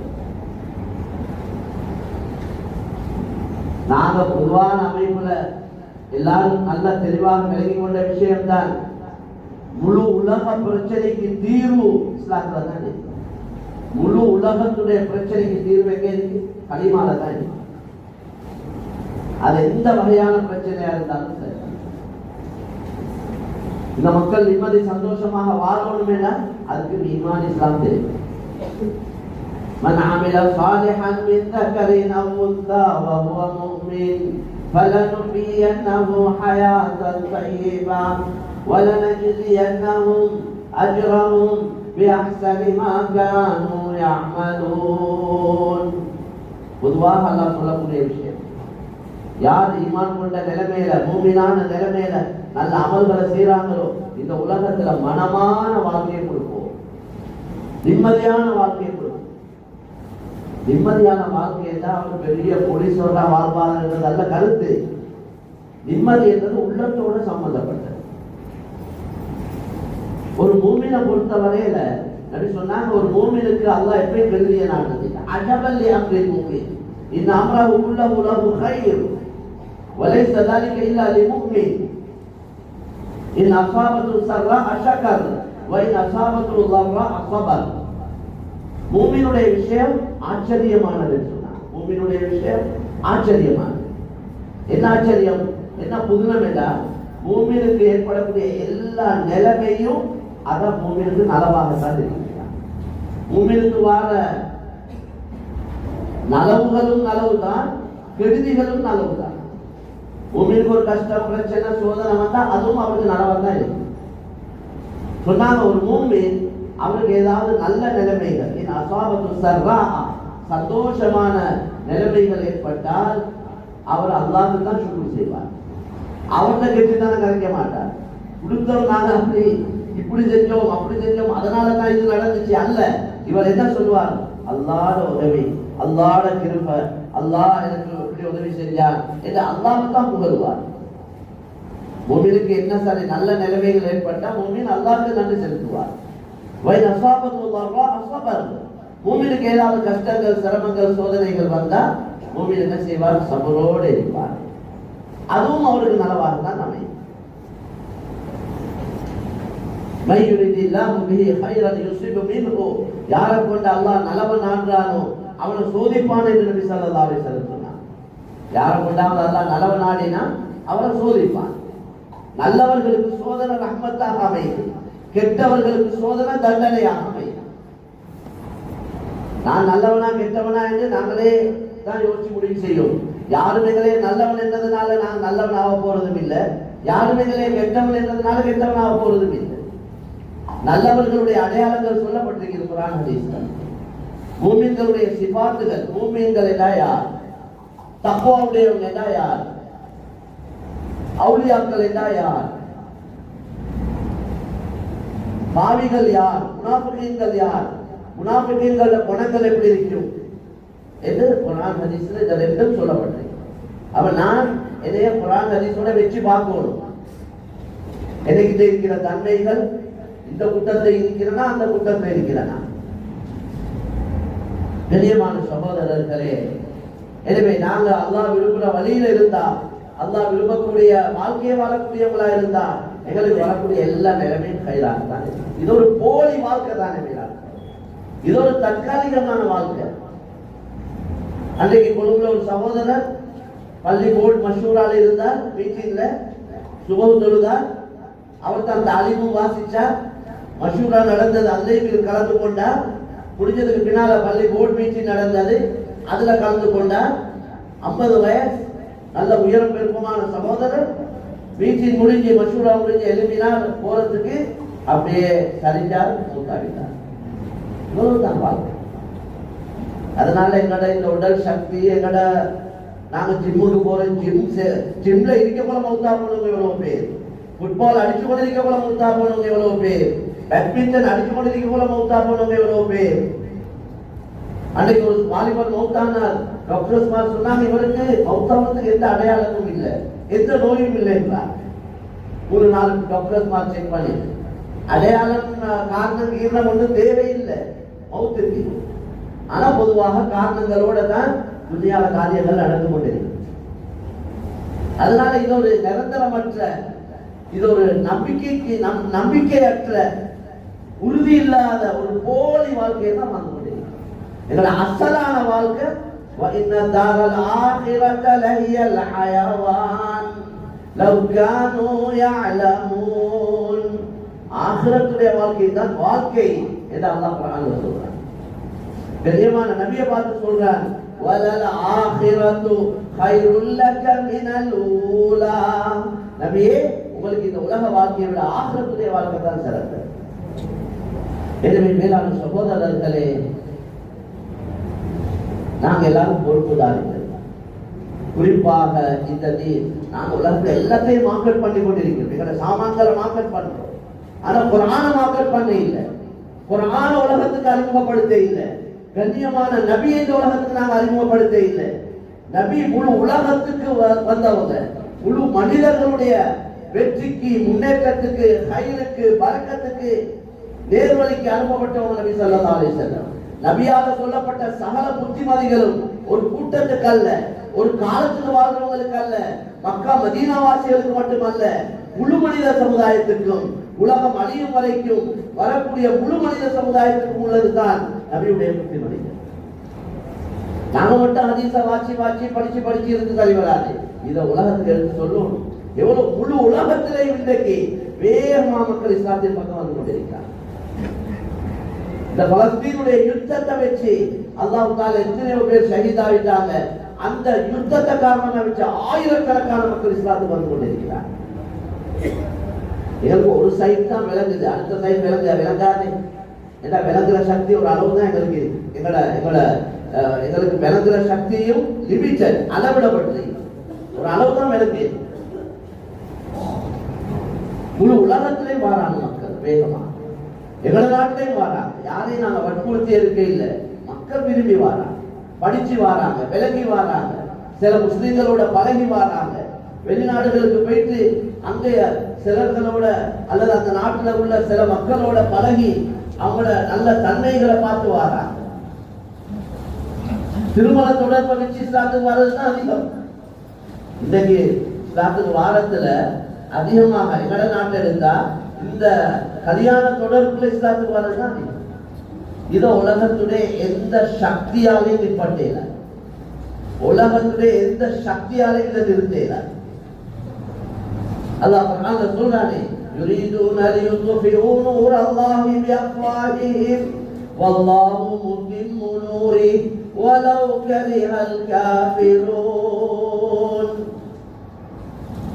நாங்க பொதுவான அமைப்புல எல்லாரும் நல்ல தெளிவாக விலகி கொண்ட விஷயம்தான், முழு உலக பிரச்சனைக்கு தீர்வு இஸ்லாத்துல தான் இருக்கு. முழு உலகத்துடைய பிரச்சனைக்கு தீர்வு எங்க இருக்கு? கலிமால தான் இருக்கு. அது எந்த வகையான பிரச்சனையா இருந்தாலும் சரி, இந்த மக்கள் நிம்மதி சந்தோஷமாக வாழணும், அதுக்கு ஈமான் இஸ்லாம் தெரியும். من عمل صالحا من ذكر أو أنثى وهو مؤمن فلنحيينه حياة طيبة ولنجزينهم أجرهم بأحسن ما كانوا يعملون. பொதுவாக அல்லாஹ் சொல்லக்கூடிய விஷயம், யார் ஈமான் கொண்ட நிலைமையில, மூமினான நிலைமையில நல்ல அமல்களை செய்யறாங்களோ இந்த உலகத்துல மனமான வாழ்க்கையை கொடுப்போம், நிம்மதியான வாழ்க்கையை கொடுப்போம். நிம்மதியான வாழ்க்கை தான் அவர் பெரிய போலீஸோட வாழ்வார்கள் நல்ல கருத்து. நிம்மதி என்பது உள்ளத்தோட சம்பந்தப்பட்டது. ஒரு மூமினை பொறுத்த வரையில நபி சொன்னாங்க, ஒரு மூமினுக்கு அல்லாஹ் எப்பயும் பெரிய நாட்டது அஜபல்லி அம்ரில் மூமின் இன் அம்ரஹு குல்லஹு லஹு கைர் வலைஸ ذلك இல்லா லிமுமின் இன் அஸாபத்து ஸர்ரா அஷக்கர் வ இன் அஸாபத்து ضرா அஸபர். மூமினுடைய விஷயம் ஆச்சரியமானது சொன்னார். மூமினுடைய விஷயம் ஆச்சரியமானது. என்ன ஆச்சரியம், என்ன புதுனம் என்றால், மூமினுக்கு ஏற்படக்கூடிய எல்லா நிலைமையும் அதான் மூமினுக்கு நலவாகத்தான் இருக்கிறார். மூமினுக்கு வார நலவுகளும் நலவுதான், கெடுதிகளும் நலவுதான். மூமினுக்கு ஒரு கஷ்டம், பிரச்சனை, சோதனை வந்தா அதுவும் அவருக்கு நலவாதான் இருக்கு. சொன்னாங்க, ஒரு மூமின் அவருக்கு ஏதாவது நல்ல நிலைமைகள், சந்தோஷமான நிலைமைகள் ஏற்பட்டால் அவர் அல்லாஹ்வுக்கு தான் சுக்ர் செய்வார். அவர்கிட்ட கெட்டுத்தானே கரைக்க மாட்டார். கொடுத்தோம் நாங்க அப்படி இப்படி செஞ்சோம் அப்படி செஞ்சோம் அதனால தான் இது நடந்துச்சு அல்ல. இவர் என்ன சொல்வார்? அல்லாஹ்வோட உதவி, அல்லாஹ்வோட கிருபை, அல்லாஹ் எனக்கு இப்படி உதவி செஞ்சான் என்று அல்லாஹ்வை தான் புகழ்வார். மூமினுக்கு என்ன சரி நல்ல நிலைமைகள் ஏற்பட்டா மூமின் அல்லாஹ்வுக்கு நன்றி செலுத்துவார். மூமினுக்கு ஏதாவது கஷ்டங்கள், சிரமங்கள், சோதனைகள் வந்தா மூமின் என்ன செய்வார்? சபரோடு இருப்பார். அதுவும் அவருக்கு நலவாக தான் அமையும். மையுரிதில்லாஹு பிஹி கைரன் யுஸிபு மின்ஹு, யாரை கொண்டு அல்லாஹ் நலவ நாடுறானோ அவனை சோதிப்பான் என்று நபி ஸல்லல்லாஹு அலைஹி வஸல்லம் சொன்னார். யாரை கொண்டாவது அல்லாஹ் நலவ நாடினா அவனை சோதிப்பான். நல்லவர்களுக்கு சோதனை ரஹ்மத்தாக அமையுது, கெட்டவர்களுக்கு சோதனை தண்டனையாக அமையுது. நான் நல்லவனா கெட்டவனா என்று நாங்களே தான் யோசிச்சு முடிவு செய்யும். யாரும் எங்களே நல்லவன் என்றதுனால நான் நல்லவன் ஆக போறதும் இல்லை, யாரும் எங்களே கெட்டவன் என்றதுனால கெட்டவன் ஆக போறதும் இல்லை. நல்லவர்களுடைய அடையாளங்கள் சொல்லப்பட்டிருக்கிறது குர்ஆன் ஹதீஸ்ல. மூமின்களுடைய சிபாத்துகள், மூமின்கள் என்றால் யார், தக்வாவுடையவங்க என்றால் யார், அவுலியாக்கள் என்றால் யார், பாவிகள் யார், முனாஃபிகீன்கள் யார், முனாஃபிகீன்கள குணங்கள் எப்படி இருக்கும் என்று குர்ஆன் ஹதீஸ்ல இந்த ரெண்டும் சொல்லப்பட்டிருக்கு. அப்ப நான் என்னைய குர்ஆன் ஹதீஸோட வச்சு பார்க்கணும். எனக்கு இருக்கிற தன்மைகள் இந்த குற்றத்தை இருக்கிறனா அந்த குற்றத்தை இருக்கிறனா. கண்ணியமான சகோதரர்களே, எனவே நாங்க அல்லாஹ் விரும்புகிற வழியில இருந்தா, அல்லாஹ் விரும்பக்கூடிய வாழ்க்கையை வாழக்கூடியவங்களா இருந்தா எங்களுக்கு வரக்கூடிய எல்லா நிலைமையும் கையிலாக தான். இது ஒரு போலி வாழ்க்கை தானே, இது ஒரு தற்காலிகமான வாழ்க்கை. அன்றைக்கு கொழும்புல ஒரு சகோதரர் பள்ளி போர்டு மஷூரால இருந்தார், மீட்டிங்ல சுபஹ் தொழுதார், அவர் தான் தாலிமும் வாசிச்சார், மஷூரா நடந்தது அன்றைக்கு கலந்து கொண்டார், முடிஞ்சதுக்கு பின்னால பள்ளி போர்டு மீட்டிங் நடந்தது, அதுல கலந்து கொண்டார். 50 வயசு, நல்ல உயரம் பெருப்பமான சகோதரர். மீட்டிங் முடிஞ்சு மஷூரா முடிஞ்சு எழுப்பினார் போறதுக்கு, அப்படியே சரிஞ்சார், மூத்தாடினார். இவ்வளவுதான் வாழ்க்கை. அதனால எங்கட இந்த உடல் சக்தி, எங்கட நாங்க ஜிம்முக்கு போறோம், ஜிம்ல இருக்க போல மௌத்தா போனவங்க எவ்வளவு பேர், ஃபுட்பால் அடிச்சு கொண்டு இருக்க போல மௌத்தா போனவங்க எவ்வளவு பேர், பேட்மிண்டன் அடிச்சு கொண்டு இருக்க போல மௌத்தா போனவங்க எவ்வளவு பேர். அன்னைக்கு ஒரு வாலிபர் மௌத்தானார், டாக்டர்ஸ் மாதிரி சொன்னாங்க இவருக்கு மௌத்தாவதுக்கு எந்த அடையாளமும் இல்லை, எந்த நோயும் இல்லை என்றார். 3-4 டாக்டர்ஸ் மாதிரி செக் பண்ணி அடையாளம் காரணம் ஈரணம் ஒன்றும் தேவையில்லை மௌத்துக்கு. ஆனா பொதுவாக காரணங்களோட தான் துனியால காரியங்கள் நடந்து கொண்டிருக்கு. அதனால இது ஒரு நிரந்தரமற்ற, இது ஒரு நம்பிக்கையற்ற, உறுதி இல்லாத ஒரு போலி வாழ்க்கையை தான் வந்து கொண்டிருக்கு. எங்களோட அசலான வாழ்க்கை ஆகிரத்துடைய வாழ்க்கை தான் வாழ்க்கை என்று அல்லாஹ் குர்ஆன்ல சொல்றான். பெரியமான நபியை பார்த்து சொல்றான், வலல் ஆகிரத்து கைருல் லக மினல் ஊலா. நபியே, உங்களுக்கு இந்த உலக வாழ்க்கையை விட ஆகிரத்துடைய வாழ்க்கை தான் சிறந்தது. எனவே மேலான சகோதரர்களே, நாங்க எல்லாரும் பொறுப்புதாரிகள். குறிப்பாக இந்த நாங்க உலகத்துல எல்லாத்தையும் மார்க்கெட் பண்ணி கொண்டிருக்கிறோம். எங்களோட சாமான்களை மார்க்கெட் பண்றோம், ஆனா குர்ஆன மார்க்கெட் பண்ண இல்லை, குர்ஆன உலகத்துக்கு அறிமுகப்படுத்த இல்லை, கண்ணியமான நபி இந்த உலகத்துக்கு நாங்க அறிமுகப்படுத்த இல்லை. நபி முழு உலகத்துக்கு வந்தவங்க, முழு மனிதர்களுடைய வெற்றிக்கு, முன்னேற்றத்துக்கு, ஹைருக்கு, பரக்கத்துக்கு, நேர்வழிக்கு அனுப்பப்பட்டவங்க நபி ஸல்லல்லாஹு அலைஹி வஸல்லம். நபியாக சொல்லப்பட்ட சகல புத்திமதிகளும் ஒரு கூட்டத்துக்கு அல்ல, ஒரு காலத்துக்கு வாழ்றவங்களுக்கு அல்ல, மக்கா மதீனா வாசிகளுக்கு மட்டுமல்ல, முழு மனித சமுதாயத்துக்கும், உலகம் அழியும் வரைக்கும் வரக்கூடிய முழு மனித சமுதாயத்துக்கும் உள்ளதுதான் நபியுடைய புத்திமதிகள். நாம மட்டும் ஹதீஸை வாசி படிச்சு இருந்து தலைவராது, இதை உலகத்துக்கு எடுத்து சொல்லணும். எவ்வளவு முழு உலகத்திலே இன்றைக்கு வேகமா மக்கள் இஸ்லாத்தின் பக்கம் வந்து கொண்டிருக்கிறார். இந்த பலஸ்தீனுடைய யுத்தத்தை வச்சு அல்லாஹ் தஆலா எத்தனையோ பேர் ஷஹீதாயிட்டாங்க. அந்த யுத்தத்தை காரணமா வச்சு ஆயிரக்கணக்கான மக்கள் இஸ்லாத்துக்கு வந்து கொண்டிருக்கிறார். எங்களுக்கு ஒரு சைட் தான் விளங்குது, அடுத்த சைட் விளங்காது. ஏன்னா விளங்குற சக்தி ஒரு அளவு தான் எங்களுக்கு, எங்களுக்கு விளங்குற சக்தியும் லிமிட்டட், அளவிடப்பட்டு ஒரு அளவு தான் விளங்கு. முழு உலகத்திலே வாராங்க மக்கள் வேகமா, எங்களோட நாட்டிலையும் வாராங்க. யாரையும் நாங்க வற்புறுத்தி இருக்க இல்லை, மக்கள் விரும்பி வாராங்க, படிச்சு வாராங்க, விலகி வாராங்க, சில முஸ்லிம்களோட பழகி வாராங்க. வெளிநாடுகளுக்கு போயிட்டு அங்கே சிலர்களோட அல்லது அந்த நாட்டில் உள்ள சில மக்களோட பழகி அவங்களோட நல்ல தன்மைகளை பார்த்து வாராங்க. திருமண தொடர்பை வச்சு இஸ்லாத்துக்கு வர்றதுதான் அதிகம். இன்றைக்கு இஸ்லாத்துக்கு வாரத்துல அதிகமாக எங்களோட நாட்டில் இருந்தா இந்த கல்யாண தொடர்புல இஸ்லாத்துக்கு வரதுதான். இதை உலகத்துடைய எந்த சக்தியாலையும் நிப்பாட்டேல, உலகத்துடைய எந்த சக்தியாலையும் இதை நிறுத்தேல. அல்லாஹ் குர்ஆன்ல சொல்றானே, யுரீதுன லியுத்ஃபிஉ நூரல்லாஹி பிஅஃவாஹிஹிம் வல்லாஹு முத்திம்மு நூரிஹி வலவ் கரிஹல் காஃபிரூன்.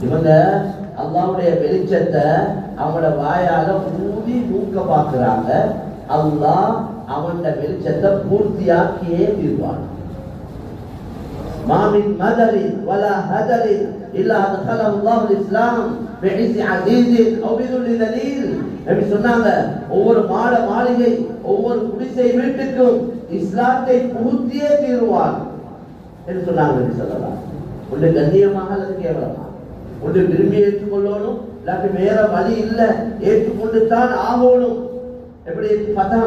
இவங்க அல்லாஹ்வுடைய வெளிச்சத்தை அவங்களோட வாயால ஊதி மூக்க பார்க்கிறாங்க. அல்லாஹ் அவனுடைய வெளிச்சத்தை பூர்த்தியாக்கியே தீர்வான். மாமின் மதரின் வலா ஹதரின் இல்லா அத்கல அல்லாஹ் இஸ்லாம் பிஇஸ் அஸீஸின் அவ் பிதுல் தலீல். நபி சொன்னாங்க, ஒவ்வொரு மாளிகை, ஒவ்வொரு குடிசை வீட்டுக்கும் இஸ்லாத்தை பூர்த்தியே தீர்வான் என்று சொன்னாங்க நபி ஸல்லல்லாஹு அலைஹி வஸல்லம். ஒன்று கண்ணியமாக அல்லது கேவலமாக, ஒன்று விரும்பி ஏற்றுக்கொள்ளணும், இல்லாட்டி வேற வழி இல்லை, ஏற்றுக்கொண்டு தான் ஆகணும். எப்படி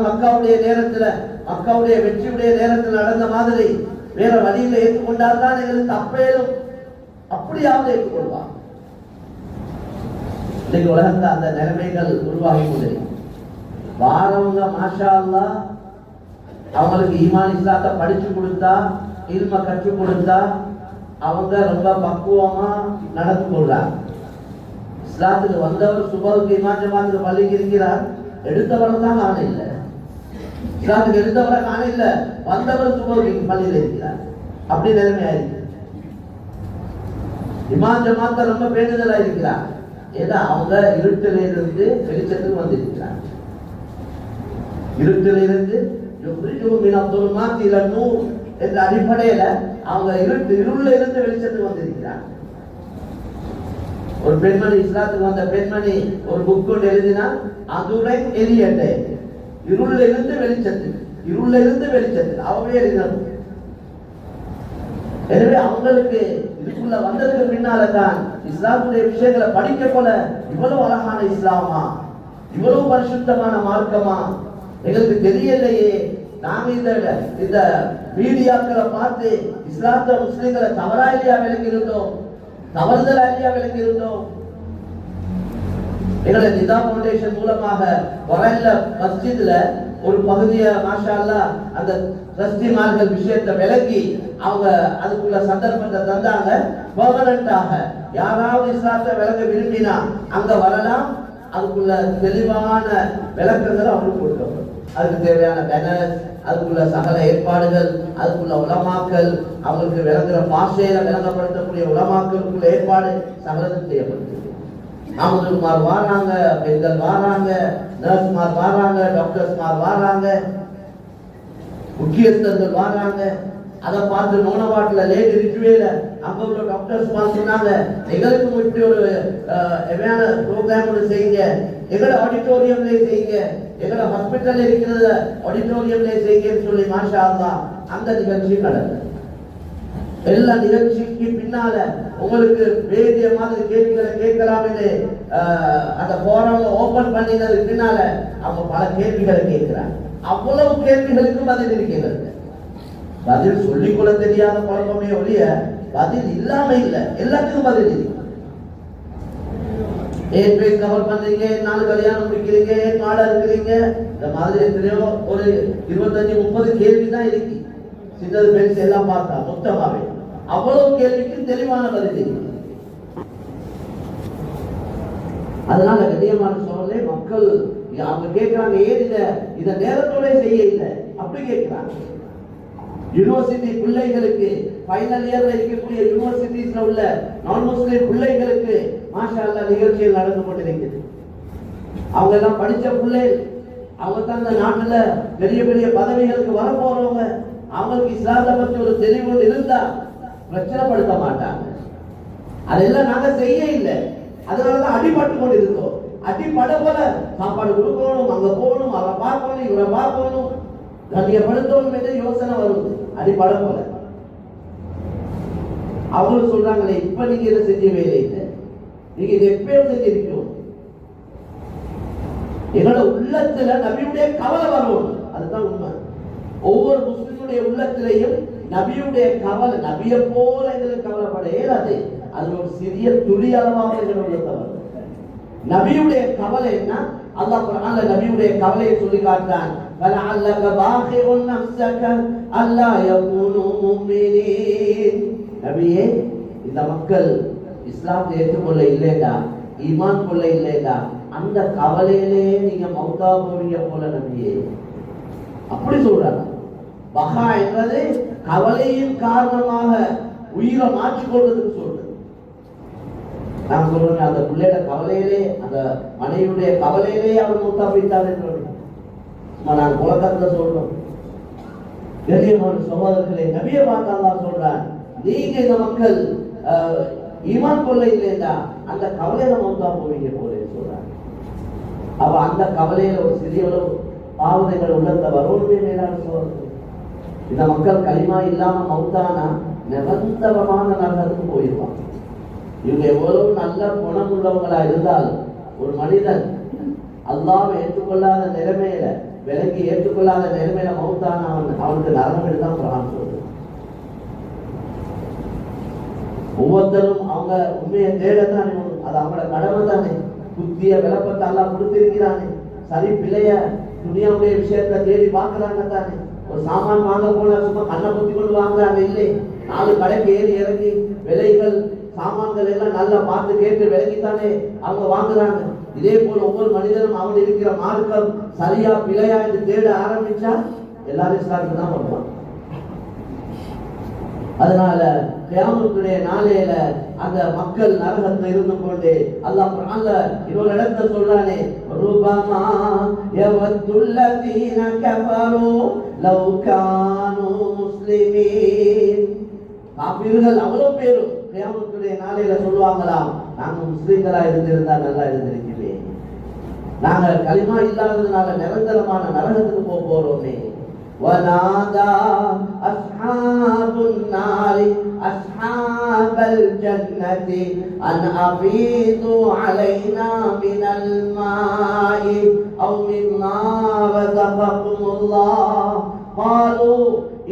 மக்காவுடைய நேரத்துல, மக்காவுடைய வெற்றியுடைய நேரத்தில் நடந்த மாதிரி வேற வழியில ஏற்றுக்கொண்டால் தான் எங்களுக்கு தப்பேலும், அப்படியாவது ஏற்றுக்கொள்வார். இன்னைக்கு உலகத்துல அந்த நிலைமைகள் உருவாகி கொண்டிருக்கு. வாரவங்க மாஷா அல்லாஹ் அவங்களுக்கு ஈமான் இஸ்லாத்தை படிச்சு கொடுத்தா, இல்ம கற்றுக் கொடுத்தா அவங்க ரொம்ப பக்குவமா நடந்து கொள்றாங்க. இஸ்லாத்துக்கு வந்தவர் சுபவுக்கு இமாம் ஜமாத்துக்கு பள்ளிக்கு இருக்கிறார், எடுத்தவரை தான் காண இல்லை. இஸ்லாத்துக்கு எடுத்தவரை காண இல்லை, வந்தவர் சுபவுக்கு பள்ளியில் இருக்கிறார். அப்படி நிலைமை ஆயிருக்கு. இமாம் ஜமாத்த ரொம்ப பேணுதலா இருக்கிறார். ஏன்னா அவங்க இருட்டிலிருந்து வெளிச்சத்துக்கு வந்திருக்கிறார். இருட்டிலிருந்து என்ற அடிப்படையில அவங்க இருள்ல இருந்து வெளிச்சத்துக்கு வந்திருக்கிறார். ஒரு பெண்மணி, இஸ்லாத்துக்கு வந்த பெண்மணி ஒரு புக் கொண்டு எழுதினா அதுடன் எரியட்டை, இருள்ல இருந்து வெளிச்சத்துக்கு, இருள்ல இருந்து வெளிச்சத்துக்கு அவவே எழுதினார். எனவே அவங்களுக்கு இதுக்குள்ள வந்ததுக்கு பின்னால்தான் இஸ்லாமுடைய விஷயங்களை படிக்க போல இவ்வளவு அழகான இஸ்லாமா, இவ்வளவு பரிசுத்தமான மார்க்கமா எங்களுக்கு தெரியலையே. நாங்க இந்த மீடியாக்களை பார்த்து இஸ்லாத்த முஸ்லிம்களை தவறா இல்லையா விளக்கி இருந்தோம், தவறுதலா இல்லையா விளக்கி இருந்தோம். எங்களை நிதா பவுண்டேஷன் மூலமாக வரையில மஸ்ஜித்ல ஒரு பகுதியை மாஷா அல்லாஹ் அந்த ட்ரஸ்டிமார்கள் விஷயத்தை விளக்கி அவங்க அதுக்குள்ள சந்தர்ப்பத்தை தந்தாங்க. பெர்மனண்டாக யாராவது இஸ்லாத்தை விளக்க விரும்பினா அங்க வரலாம், அதுக்குள்ள தெளிவான விளக்கங்களை அவங்களுக்கு கொடுக்கப்படும். அதுக்கு தேவையான பேனர்ஸ், அதுக்குள்ள சகல ஏற்பாடுகள், அதுக்குள்ள உலமாக்கள், அவங்களுக்கு விளங்குற பாஷையில விளங்கப்படுத்தக்கூடிய உலமாக்களுக்குள்ள ஏற்பாடு சகலத்தும் செய்யப்படுது. ஆமுதுமார் வாராங்க, பெண்கள் வாராங்க, நர்ஸ்மார் வாராங்க, டாக்டர்ஸ்மார் வாராங்க, முக்கியஸ்தர்கள் வாராங்க. அதை பார்த்து நோனவாட்டில் லேட் ரிச்சுவேல அங்க உள்ள டாக்டர்ஸ் சொன்னாங்க, எங்களுக்கு இப்படி ஒரு ப்ரோக்ராம் ஒன்று செய்யுங்க, எங்களோட ஆடிட்டோரியம்ல செய்யுங்க, எங்களோட ஹாஸ்பிட்டல்ல இருக்கிறத ஆடிட்டோரியம்ல செய்யுங்கன்னு சொல்லி மாஷா அல்லாஹ் அந்த நிகழ்ச்சி நடந்தது. எல்லா நிகழ்ச்சிக்கு பின்னால உங்களுக்கு வேண்டிய மாதிரி கேள்விகளை கேட்கலாம் என்று அந்த போராள ஓபன் பண்ணினதுக்கு பின்னால அவங்க பல கேள்விகளை கேட்கிறாங்க. அவ்வளவு கேள்விகளுக்கு பதில் இருக்கிறது. பதில் சொல்லிக்கொள்ள தெரியாத குழப்பமே ஒழிய பதில் இல்லாம இல்லை, எல்லாத்துக்கும் பதில் இருக்கு. ஏன் பேஸ் கவர் பண்றீங்க, நாலு கல்யாணம் முடிக்கிறீங்க, ஏன் மாடா இருக்கிறீங்க, இந்த மாதிரி எத்தனையோ ஒரு 25-30 கேள்வி தான் இருக்கு. சின்னது பெருசு எல்லாம் பார்த்தா மொத்தமாவே அவ்வளவு கேள்விக்கு தெளிவான பதில் இருக்கு. அதனால கண்ணியமான சோழர்களே, மக்கள் அவங்க கேட்கிறாங்க, ஏன் இத நேரத்தோட செய்ய இல்லை அப்படி கேட்கிறாங்க. யூனிவர்சிட்டி பிள்ளைகளுக்கு ஃபைனல் இயர்ல இருக்கக்கூடிய யூனிவர்சிட்டிஸ்ல உள்ள நான் முஸ்லிம் பிள்ளைகளுக்கு மாஷா அல்லாஹ் நிகழ்ச்சிகள் நடந்து கொண்டிருக்கிறது. அவங்க எல்லாம் படிச்ச பிள்ளைகள், அவங்க தான் இந்த நாட்டுல பெரிய பெரிய பதவிகளுக்கு வர போறவங்க. அவங்களுக்கு இஸ்லாத்தை பற்றி ஒரு தெளிவு இருந்தா பிரச்சனைப்படுத்த மாட்டாங்க. அதெல்லாம் நாங்க செய்ய இல்லை, அதனாலதான் அடிபட்டு கொண்டு இருக்கோம். அடிப்பட போல சாப்பாடு கொடுக்கணும், அங்க போகணும், அவரை பார்க்கணும், இவரை பார்க்கணும், கண்ணியப்படுத்தணும் என்ற யோசனை வரும். அடிப்பட போல அவங்களும் சொல்றாங்களே, இப்ப நீங்க இதை செஞ்ச வேலை இல்லை, நீங்க இதை எப்பயும் செஞ்சிருக்கணும். எங்களோட உள்ளத்துல நபியுடைய கவலை வரும், அதுதான் உண்மை. ஒவ்வொரு முஸ்லிமுடைய உள்ளத்திலையும் நபியுடைய கவலை, நபியை போல எங்களுக்கு கவலைப்பட இயலாது. அது ஒரு சிறிய துளி அளவாக எங்களோட உள்ளத்தை வரும். நபியுடைய கவலை என்ன, அல்லாஹ் குர்ஆன்ல நபியுடைய கவலையை சொல்லி காட்டுறான். வலஅல்லக பாகிஉன் நஃப்ஸக அல்லா யகூனு முஃமினீன். நபியே, இந்த மக்கள் இஸ்லாத்தை ஏற்றுக்கொள்ள இல்லைடா, ஈமான் கொள்ள இல்லைடா, அந்த கவலையிலே நீங்க மௌத்தா போவீங்க போல நபியே. அப்படி சொல்றாங்க. பகா என்பது கவலையின் காரணமாக உயிரை மாற்றிக்கொள்வதுன்னு சொல்றது. நான் சொல்றேன், அந்த பிள்ளையோட கவலையிலே, அந்த மனைவியுடைய கவலையிலே அவர் மூத்தா போயிட்டார் என்று நான் உலகத்துல சொல்றோம். கண்ணியமான சகோதரர்களே, நபியை பார்த்து அல்லாஹ் சொல்றான், நீங்க இந்த மக்கள் ஈமான் கொள்ள இல்லையா, அந்த கவலையில மூத்தா போவீங்க போல சொல்றாங்க. அப்ப அந்த கவலையில ஒரு சிறிய பாவனைகள் உள்ளத வருவதே மேலான சோதனை. இந்த மக்கள் களிமா இல்லாம மௌத்தானா நிரந்தரமான நரகத்துக்கு போயிருப்பாங்க. இவங்க எவ்வளவு நல்ல குணம் உள்ளவங்களா இருந்தால், ஒரு மனிதன் அல்லாஹ்வை ஏற்றுக்கொள்ளாத நிலைமையில, விலகி ஏற்றுக்கொள்ளாத நிலைமையில மௌத்தானா அவனுக்கு நரகம் எடுத்தான் குர்ஆன் சொல்றது. ஒவ்வொருத்தரும் அவங்க உண்மையை தேடத்தான், அது அவங்களோட கடமை தானே. புத்திய விளப்பத்தை அல்லாஹ் கொடுத்திருக்கிறானே. சரி பிள்ளைய துனியாவுடைய விஷயத்தை தேடி பார்க்கறாங்க தானே. ஒரு சாமான் வாங்க போனா சும்மா கண்ணை குத்தி கொண்டு வாங்குறாங்க இல்லை. 4 கடைக்கு ஏறி இறங்கி விலைகள் சாமான்கள் எல்லாம் நல்லா பார்த்து கேட்டு விலகித்தானே அவங்க வாங்குறாங்க. இதே போல ஒவ்வொரு மனிதனும் அவன் இருக்கிற மார்க்கம் சரியா பிழையா என்று தேட ஆரம்பிச்சா எல்லாரும் இஸ்லாத்துக்கு தான் வருவாங்க. அதனால கியாமத்துடைய நாளையில அந்த மக்கள் நரகத்துல இருந்து கொண்டு அல்லாஹ் குர்ஆன்ல இன்னொரு இடத்துல சொல்றானே, ருபமா யவத்துல்லதீன கஃபரு லவ் கானூ முஸ்லிமீன். காஃபிர்கள் அவ்வளவு பேரும் கியாமத்துடைய நாளையில சொல்லுவாங்களாம், நாங்க முஸ்லிம்களா இருந்திருந்தா நல்லா இருந்திருக்கவே, நாங்க களிமா இல்லாததுனால நிரந்தரமான நரகத்துக்கு போறோமே. ونادى أصحاب النار أصحاب الجنة أن أفيضوا علينا من الماء أو مما رزقكم الله قالوا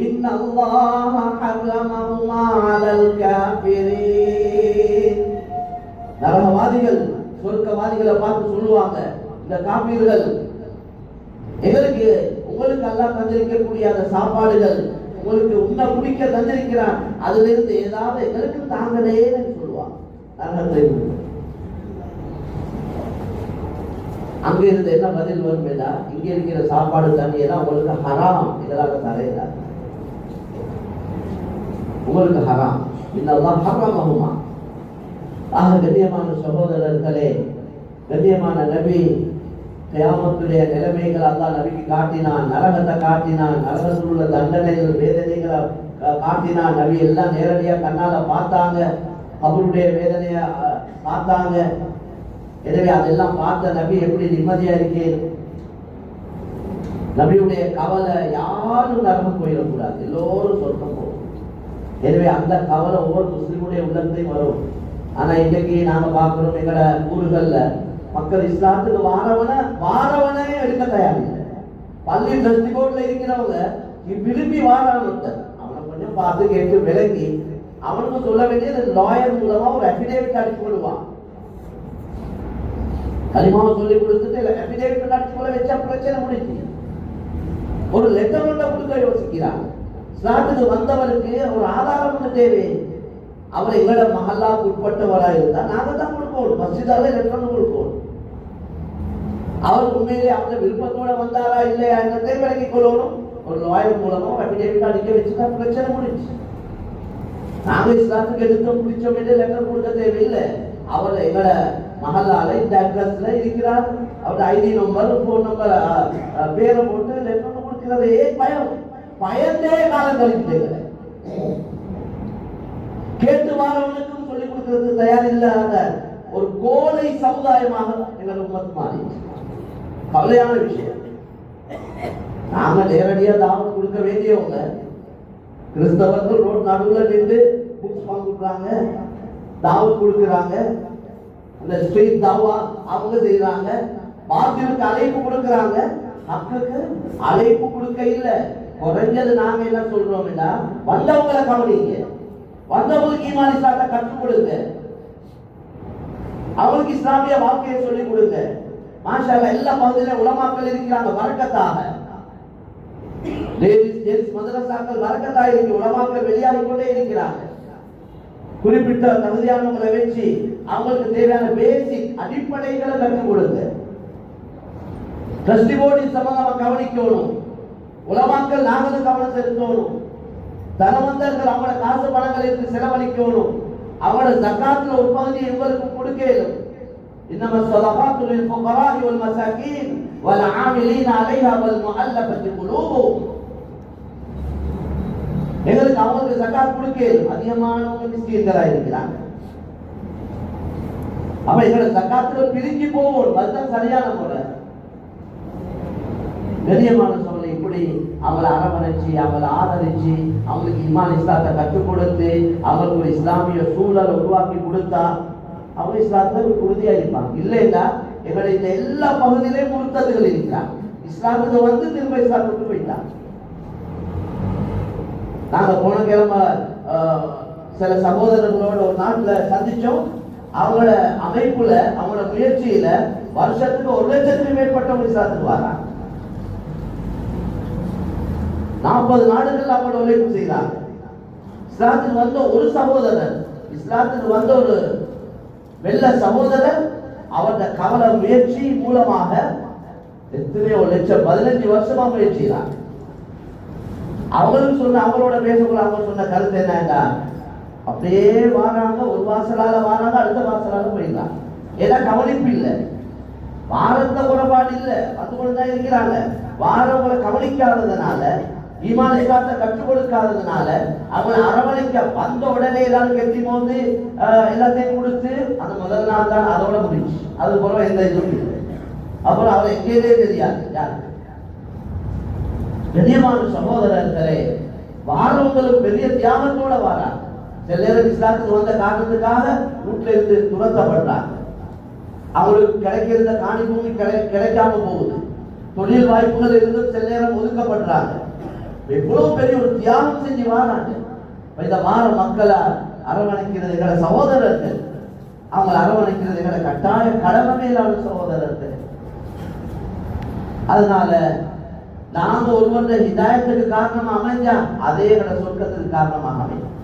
إن الله حرمهما على الكافرين. நரகவாதிகள் சொர்க்கவாதிகளை பார்த்து சொல்லுவாங்க, இந்த காபீர்கள் எங்களுக்கு உங்களுக்கு அல்லாஹ் தந்திருக்கக்கூடிய அந்த சாப்பாடுகள் உங்களுக்கு உண்ண குடிக்க தந்திருக்கிறான், அதுல இருந்து ஏதாவது எங்களுக்கு தாங்களேன்னு சொல்லுவாங்க. அங்க இருந்து என்ன பதில் வரும்? இங்க இருக்கிற சாப்பாடு தண்ணி எல்லாம் உங்களுக்கு ஹராம், இதெல்லாம் தரையில உங்களுக்கு ஹராம், இதெல்லாம் ஹராமகுமா. ஆக கண்ணியமான சகோதரர்களே, கண்ணியமான நபி கியாமத்துடைய நிலைமைகள் அல்லாஹ் நபிக்கு காட்டினான், நரகத்தை காட்டினான், நரகத்தில் உள்ள தண்டனைகள் வேதனைகளை காட்டினான். நபி எல்லாம் நேரடியா கண்ணால பார்த்தாங்க, கபருடைய வேதனைய பார்த்தாங்க. எனவே அதெல்லாம் பார்த்த நபி எப்படி நிம்மதியா இருக்கேன்? நபியுடைய கவலை யாரும் நரகம் போயிடக்கூடாது, எல்லோரும் சொர்க்கம் போகும். எனவே அந்த கவலை ஒவ்வொரு முஸ்லிமுடைய உள்ளத்தையும் வரும். ஆனா இன்னைக்கு நாம பார்க்கிறோம், எங்கட ஊர்கள்ல மக்கள் இஸ்லாத்துக்கு வாரவனே எடுக்க தயாரில்லை. பள்ளி ட்ரஸ்டி போர்ட்ல இருக்கிறவங்க விரும்பி வாரான்னு அவனை கொஞ்சம் பார்த்து கேட்டு விலகி அவனுக்கு சொல்ல வேண்டியது லாயர் மூலமா ஒரு அபிடேவிட் அடிச்சு கொள்வான். களிமாவை சொல்லி கொடுத்துட்டு அபிடேவிட் அடிச்சு கொள்ள வச்சா பிரச்சனை முடிச்சு. ஒரு லெட்டர் ஒன்றை கொடுக்க யோசிக்கிறான். இஸ்லாத்துக்கு வந்தவருக்கு ஒரு ஆதாரம் ஒன்று தேவை. அவர் எங்களோட மஹல்லாவுக்கு உட்பட்டவராக இருந்தா நாங்க தான் கொடுக்கணும், மஸ்ஜிதால லெட்டர் கொடுக்கணும். அவர் உண்மையிலே அவங்க விருப்பத்தோட வந்தாரா இல்லையா என்னத்தை விளக்கிக் கொள்ளணும். ஒரு லாயர் மூலமா அபிடேவிட் அடிக்க வச்சுட்டா பிரச்சனை முடிச்சு. நாங்க இஸ்லாத்துக்கு எடுத்தோம் பிடிச்சோம் என்று லெட்டர் கொடுக்க தேவையில்லை. அவர் எங்களோட மஹல்லால இந்த அட்ரஸ்ல இருக்கிறார், அவருடைய ஐடி நம்பர், போன் நம்பர், பேரை போட்டு லெட்டர் கொடுக்கிறது. பயந்தே காலம் கழிச்சு கேட்டு வாரவனுக்கும் சொல்லிக் கொடுக்கிறது தயாரில்லாத ஒரு கோலை சமுதாயமாக எங்கள் உம்மத் மாறி. கவலையான விஷயம். நாங்க நேரடியா தாவத் கொடுக்க வேண்டியவங்க, கிறிஸ்தவர்கள் ரோட் நடுவுல நின்று புக்ஸ் வாங்கிக்கிறாங்க, தாவத் கொடுக்கிறாங்க, அந்த ஸ்ட்ரீட் தாவா அவங்க செய்யறாங்க, பாத்திருக்கு அழைப்பு கொடுக்கிறாங்க, மக்களுக்கு அழைப்பு கொடுக்க இல்ல. குறைஞ்சது நாங்க என்ன சொல்றோம், வந்தவங்களை கவனிங்க, வந்தவங்களுக்கு ஈமான் இஸ்லாத்தை கற்றுக் கொடுங்க, அவங்களுக்கு இஸ்லாமிய வாழ்க்கையை சொல்லிக் கொடுங்க. மாஷா அல்லாஹ் எல்லா பகுதியிலும் உலமாக்கள் இருக்கிறாங்க வரக்கத்தாக. லேடிஸ் மதரசாக்கள் வரக்கத்தாக இருக்கு, உலமாக்கள் வெளியாகி கொண்டே இருக்கிறாங்க. குறிப்பிட்ட தகுதியானவங்களை வச்சு அவங்களுக்கு தேவையான பேசிக் அடிப்படைகளை கற்றுக் கொடுங்க. ட்ரஸ்டி போர்டின் சம்பந்தமா கவனிக்கணும், உலமாக்கள் நாங்களும் கவனம் செலுத்தணும். தனவந்தர்கள் அவங்களோட காசு பணங்களுக்கு செலவழிக்கணும். அவங்களோட ஜகாத்துல ஒரு பகுதியை இவங்களுக்கு கொடுக்கணும். இன்னமா ஸதகாத்து லில் ஃபுகராஇ வல் மசாகீன் வல் ஆமிலீன அலைஹா வல் முஅல்லஃபத்தி குலூபுஹும். எங்களுக்கு அவங்களுக்கு ஜகாத் கொடுக்கணும். அதிகமானவங்க மிஸ்கீன்களா இருக்கிறாங்க. அப்ப எங்களை ஜகாத்துல பிரிஞ்சு போவோம், அதுதான் சரியான முறை. கண்ணியமான சொல்ல இப்படி அவங்களை அரவணைச்சு அவங்களை ஆதரிச்சு அவங்களுக்கு ஈமான் இஸ்லாத்தை கற்றுக் கொடுத்து அவங்களுக்கு ஒரு இஸ்லாமிய சூழலை உருவாக்கி கொடுத்தா அவங்க இஸ்லாத்துல உறுதியா இருப்பாங்க. இல்லைன்னா எங்களுடைய இந்த எல்லா பகுதியிலையும் முறுத்ததுகள் இருக்கிறாங்க. இஸ்லாத்துக்கு வந்து திரும்ப இஸ்லாத்துக்கு போயிட்டாங்க. நாங்க போன கிழமை சில சகோதரர்களோட ஒரு நாட்டுல சந்திச்சோம். அவங்களோட அமைப்புல அவங்களோட முயற்சியில வருஷத்துக்கு 1 லட்சத்துக்கு மேற்பட்டவங்க இஸ்லாத்துக்கு வராங்க. 40 நாடுகள் அவங்களோட உழைப்பு செய்கிறாங்க. இஸ்லாத்துக்கு வந்த ஒரு சகோதரர், இஸ்லாத்துக்கு வந்த ஒரு வெள்ள சகோதரர் அவருடைய கவலை முயற்சி மூலமாக எத்தனையோ லட்சம் 15 வருஷமா முயற்சிக்கிறாங்க. அவங்களுக்கு சொன்ன அவங்களோட பேசக்குள்ள அவங்க சொன்ன கருத்து என்னன்னா, அப்படியே வாராங்க, ஒரு வாசலால வாராங்க, அடுத்த வாசலால போயிடலாம். ஏன்னா கவனிப்பு இல்லை, வாரத்த குறைபாடு இல்லை, அது கொண்டுதான் இருக்கிறாங்க. வாரவங்களை கவனிக்காததுனால ஈமான் இஸ்லாத்தை கற்றுக் கொடுக்காததுனால அவங்களை அரவணைக்க வந்த உடனே எல்லாரும் கெட்டி போது எல்லாத்தையும் கொடுத்து அந்த முதல் நாள் தான் அதோட முடிச்சு. அது போல எந்த இதுவும் இல்லை. அப்புறம் அவரை எங்கேயே தெரியாது யாரு. கண்ணியமான சகோதரர்களே, வாரவங்களுக்கு பெரிய தியாகத்தோட வாராங்க. சில நேரம் இஸ்லாத்துக்கு வந்த காரணத்துக்காக வீட்டுல இருந்து துரத்தப்படுறாங்க. அவங்களுக்கு கிடைக்கிற காணி பூமி கிடைக்காம போகுது. தொழில் வாய்ப்புகள் இருந்து சில நேரம் ஒதுக்கப்படுறாங்க. எவ்வளவு பெரிய ஒரு தியாகம் செஞ்சு வாராங்க. இந்த வார மக்களை அரவணைக்கிறது எங்களை சகோதரர்கள், அவங்களை அரவணைக்கிறது எங்களை கட்டாய கடமையிலான சகோதரர்கள். அதனால நாங்க ஒருவருடைய ஹிதாயத்துக்கு காரணமா அமைஞ்சா அதே எங்களை சொர்க்கத்துக்கு காரணமாக அமையும்.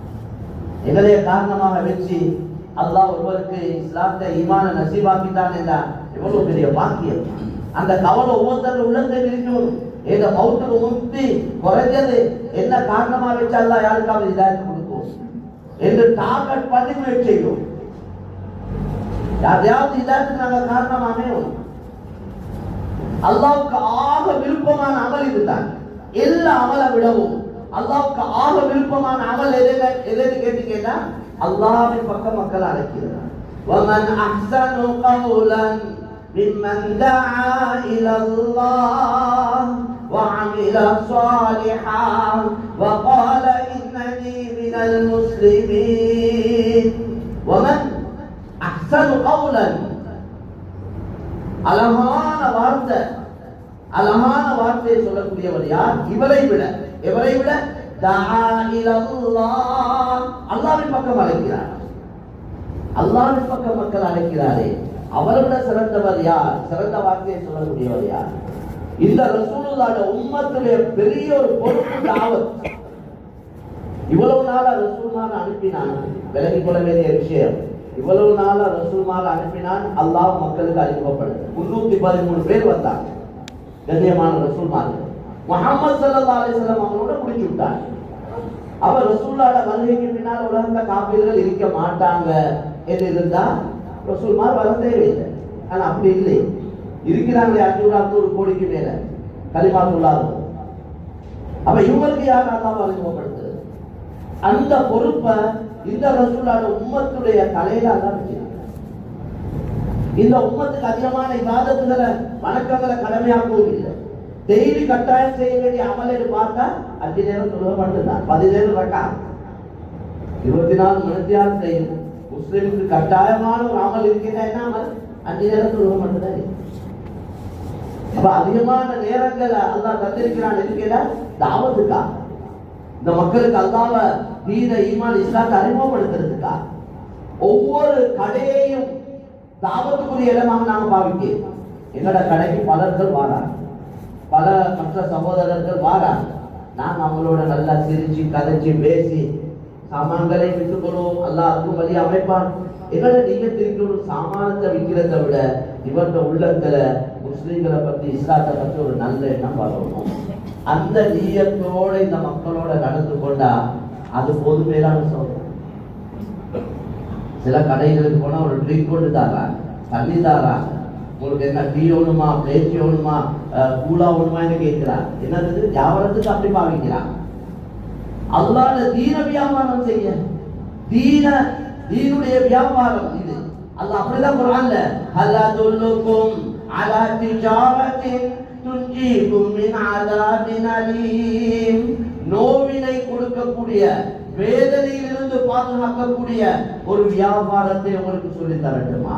எங்களைய காரணமாக வச்சு அல்லாஹ் ஒருவருக்கு இஸ்லாத்தை ஈமான நசீபாக்கிட்டான் என்றா எவ்வளவு பெரிய பாக்கியம். அந்த கவலை ஒவ்வொருத்தரும் உள்ளத்தில் இருக்கணும். இந்த மௌத்துக்கு முக்தி குறைஞ்சது என்ன காரணமா வச்சு அல்லாஹ் யாருக்காவது ஹிதாயத் கொடுக்கும் என்று டார்கெட் பண்ணி முயற்சி செய்யும். யாரையாவது ஹிதாயத்துக்கு நாங்க காரணமா அமையும். அல்லாஹ்வுக்கு ஆக விருப்பமான அமல் இதுதான். எல்லா அமலை விடவும் அல்லாஹ்வுக்கு ஆக விருப்பமான அமல் எதுன்னு கேட்டீங்கன்னா அல்லாஹ்வின் பக்கம் மக்கள் அழைக்கிறார். وَمَنْ أَحْسَنُ قَوْلًا مِمَّنْ دَعَا إِلَى اللَّهِ وَعَمِلَ صَالِحًا وَقَالَ إِنَّنِي مِنَ الْمُسْلِمِينَ. وَمَنْ أَحْسَنُ قَوْلًا, அழகான வார்த்தை சொல்லக்கூடியவர் யார்? இவரை விட அல்லாஹ்வின் பக்கம் அழைக்கிறார். அல்லாஹ்வின் பக்கம் மக்கள் அழைக்கிறாரே, அவரை விட சிறந்தவர் யார்? சிறந்த வார்த்தையை சொல்லக்கூடியவர் யார்? இந்த ரசூலுல்லாஹ்வுடைய உம்மத்திலே பெரிய ஒரு பொறுப்பு தாவத். இவ்வளவு நாளா ரசூலுல்லாஹ் அனுப்பினான், விலகிக் கொள்ள வேண்டிய விஷயம். இவ்வளவு நாளா ரசூலுல்லாஹ் அனுப்பினான், அல்லாஹ் மக்களுக்கு அறிமுகப்படுத்த 313 பேர் வந்தாங்க. கண்ணியமான ரசூலுல்லாஹ் முஹம்மது ஸல்லல்லாஹு அலைஹி வஸல்லம் அவங்களோட முடிச்சு விட்டாங்க. அப்ப ரசூலுல்லாஹ்வோட வருகைக்கு பின்னால் உலகத்துல காபிர்கள் இருக்க மாட்டாங்க என்று இருந்தா ரசூலுல்லாஹ் வர தேவையில்லை. ஆனா அப்படி இல்லை, இருக்கிறாங்களே 500 கோடிக்கு மேல கலிமா சொல்லாத. அப்ப இவங்களுக்கு யார் அல்லாஹ் அறிமுகப்படுத்துறது? அந்த பொறுப்பை இந்த ரசூலுல்லாஹ்வோட உம்மத்துடைய தலையில அல்லாஹ் வச்சிருக்காங்க. இந்த உம்மத்துக்கு அதிகமான இபாதத்துகளை வணக்கங்களை கடமையாக்கவும் இல்லை. டெய்லி கட்டாயம் செய்ய வேண்டிய அமலை பார்த்தா 5 நேரம் தொழுக மட்டும்தான். 17 ரக்காத் 24 மணித்தியால் செய்யும். முஸ்லிமுக்கு கட்டாயமான ஒரு அமல் இருக்கிறதா என்ன அமல்? 5 நேரம் தொழுக மட்டும்தான். அப்ப அதிகமான நேரங்களை அல்லாஹ் தந்திருக்கிறான் இருக்கிறா தாவத்துக்கா, இந்த மக்களுக்கு அல்லாஹ்வை தீன ஈமான் இஸ்லாத்தை அறிமுகப்படுத்துறதுக்கா. ஒவ்வொரு கடையையும் தாவத்துக்குரிய இடமாக நாங்க பாவிக்கிறோம். எங்களோட கடைக்கு பலர்கள் வாராங்க, பல மற்ற சகோதரர்கள் வாராங்க. நாங்கள் அவங்களோட நல்லா சிரிச்சு கதைச்சு பேசி சாமான்களை விட்டுக் கொள்வோம். அல்லாஹ் அதுக்கும் வழி அமைப்பான். எங்களை நீயத்திற்கு ஒரு சாமானத்தை விற்கிறத விட இவர்கிட்ட உள்ளத்துல முஸ்லீம்களை பத்தி இஸ்லாத்தை பற்றி ஒரு நல்ல எண்ணம் வரணும். அந்த நீயத்தோட இந்த மக்களோட நடந்து கொண்டா அது போதுமேலான சொல்றோம். சில கடைகளுக்கு போனா ஒரு ட்ரிங்க் கொண்டு தாராங்க, தண்ணி தாராங்க. உங்களுக்கு என்ன டீ ஒண்ணுமா, பேச்சு ஒண்ணுமா, கூலா ஒண்ணுமான்னு கேட்கிறாங்க. என்னது வியாபாரத்துக்கு அப்படி பாவிக்கிறாங்க. அல்லாஹ் தீன வியாபாரம் செய்ய, தீனுடைய வியாபாரம் இது. அல்லாஹ் அப்படிதான் குர்ஆன்ல ஹல் அதுல்லுக்கும் அலா திஜாரத்தின் துன்ஜீகும் மின் அஸாபின் அலீம், நோவினை கொடுக்கக்கூடிய, வேதனையிலிருந்து பாதுகாக்கக்கூடிய ஒரு வியாபாரத்தை உங்களுக்கு சொல்லி தரட்டுமா?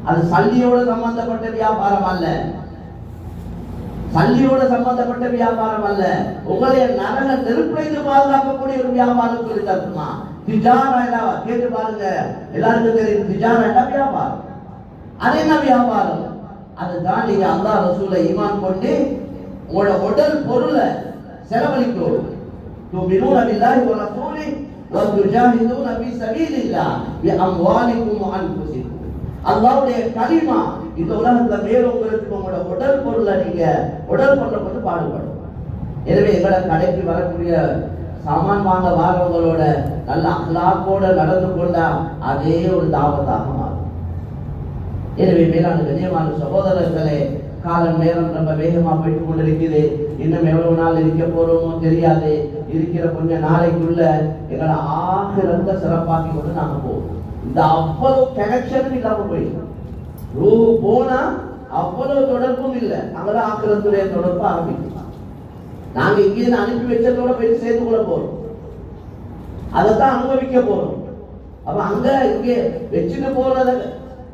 அது சல்லியோட சம்பந்தப்பட்ட வியாபாரம் அல்ல, சல்லியோட சம்பந்தப்பட்ட வியாபாரம் அல்ல. உங்களுடைய நரக நெருப்பிலிருந்து பாதுகாக்கக்கூடிய ஒரு வியாபாரம் சொல்லி தரட்டுமா? திஜாரா கேட்டு பாருங்க, எல்லாருக்கும் தெரியும் திஜாரா வியாபாரம். அது என்ன வியாபாரம்? அதுதான் நீங்க அல்லாஹ் ரசூலை ஈமான் கொண்டு உங்களோட உடல் பொருளை செலவழிக்கும். துமினூன பில்லாஹி வ ரசூலி வ துஜாஹிதூன ஃபீ ஸபீலில்லாஹ் பி அம்வாலிக்கும் வ அன்ஃபுசிக்கும். அல்லாஹ்வுடைய கலிமா இந்த உலகத்துல மேலோங்கிறதுக்கு உங்களோட உடல் பொருளை நீங்க உடல் பொருளை கொண்டு பாடுபடும். எனவே எங்களோட கடைக்கு வரக்கூடிய சாமான் வாங்க வாரவங்களோட நல்ல அஹ்லாக்கோட நடந்து கொண்டா அதே ஒரு தாவத்தாக மாறும். எனவே மேலான கண்ணியமான சகோதரர்களே, காலம் நேரம் ரொம்ப வேகமா போயிட்டு கொண்டிருக்குது. இன்னும் எவ்வளவு நாள் இருக்க போறோமோ தெரியாது. இருக்கிற கொஞ்ச நாளைக்குள்ள எங்களை ஆகிரத்தை சிறப்பாக்கி கொண்டு நாங்க போவோம். இந்த அவ்வளவு கனெக்ஷன் இல்லாம போயிடும். ரூ போனா அவ்வளவு தொடர்பும் இல்லை. அங்கதான் ஆக்கிரத்துடைய தொடர்பு ஆரம்பிக்கும். நாங்க இங்கிருந்து அனுப்பி வச்சதோட போய் சேர்ந்து கொள்ள போறோம், அதைத்தான் அனுபவிக்க போறோம். அப்ப அங்க இங்கே வச்சுட்டு போறத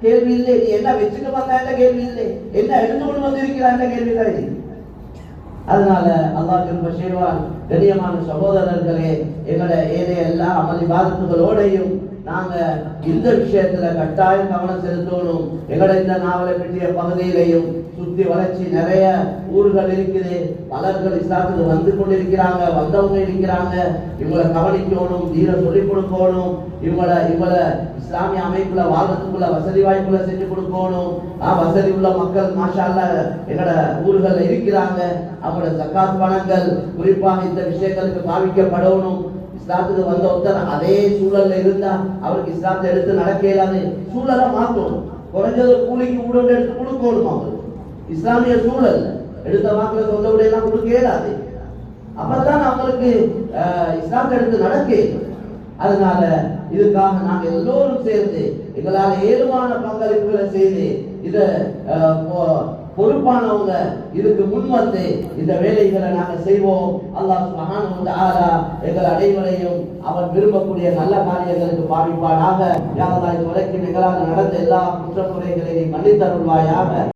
கேள்வி இல்லை, நீ என்ன வச்சுட்டு வந்த கேள்வி இல்லை, என்ன எடுத்து கொண்டு வந்திருக்கிறான் கேள்வி தான் இது. அதனால அல்லாஹ் கிருபை செய்வான். கண்ணியமான சகோதரர்களே, எங்களுடைய ஏனைய எல்லா அமல் இபாதத்துகளோடையும் நாங்க இந்த விஷயத்துல கட்டாயம் கவனம் செலுத்தணும். எங்களை இந்த நாவலை பற்றிய பகுதியிலையும் சுத்தி வளர்ச்சி நிறைய ஊர்கள் இருக்குது. பலர்கள் இஸ்லாத்துக்கு வந்து கொண்டிருக்கிறாங்க, வந்தவங்க இருக்கிறாங்க. இவங்களை கவனிக்கணும், தீர சொல்லிக் கொடுக்கணும். இவங்களை இஸ்லாமிய அமைப்புல வாழ்றதுக்குள்ள வசதி வாய்ப்புகளை செஞ்சு கொடுக்கணும். வசதி உள்ள மக்கள் மாஷா அல்லாஹ் எங்களோட ஊர்கள்ல இருக்கிறாங்க. அவங்களோட ஜக்காத் பணங்கள் குறிப்பாக இந்த விஷயங்களுக்கு பாவிக்கப்படணும். இஸ்லாத்துக்கு வந்த ஒருத்தர் அதே சூழல்ல இருந்தா அவருக்கு இஸ்லாத்தை எடுத்து நடக்க இயலாது. சூழலை மாற்றணும். குறைஞ்சது கூலிக்கு ஊழல் எடுத்து கொடுக்கணும். அவங்களுக்கு இஸ்லாமிய சூழல் எடுத்த வாக்குல சொந்த விடையெல்லாம் கொடுக்க இயலாது. அப்பதான் அவங்களுக்கு இஸ்லாத்தை எடுத்து நடக்க. அதனால இதுக்காக நாங்க எல்லோரும் சேர்ந்து எங்களால் ஏழுமான பங்களிப்புகளை செய்து இத பொறுப்பானவங்க இதுக்கு முன்வந்து இந்த வேலைகளை நாங்க செய்வோம். அல்லாஹ் சுப்ஹானஹு வ தஆலா எங்கள் அனைவரையும் அவன் விரும்பக்கூடிய நல்ல காரியங்களுக்கு பாவிப்பானாக. யா அல்லாஹ், இதுவரைக்கும் எங்களால் நடந்த எல்லா குற்றக்குறைகளையும் மன்னித்தருள்வாயாக.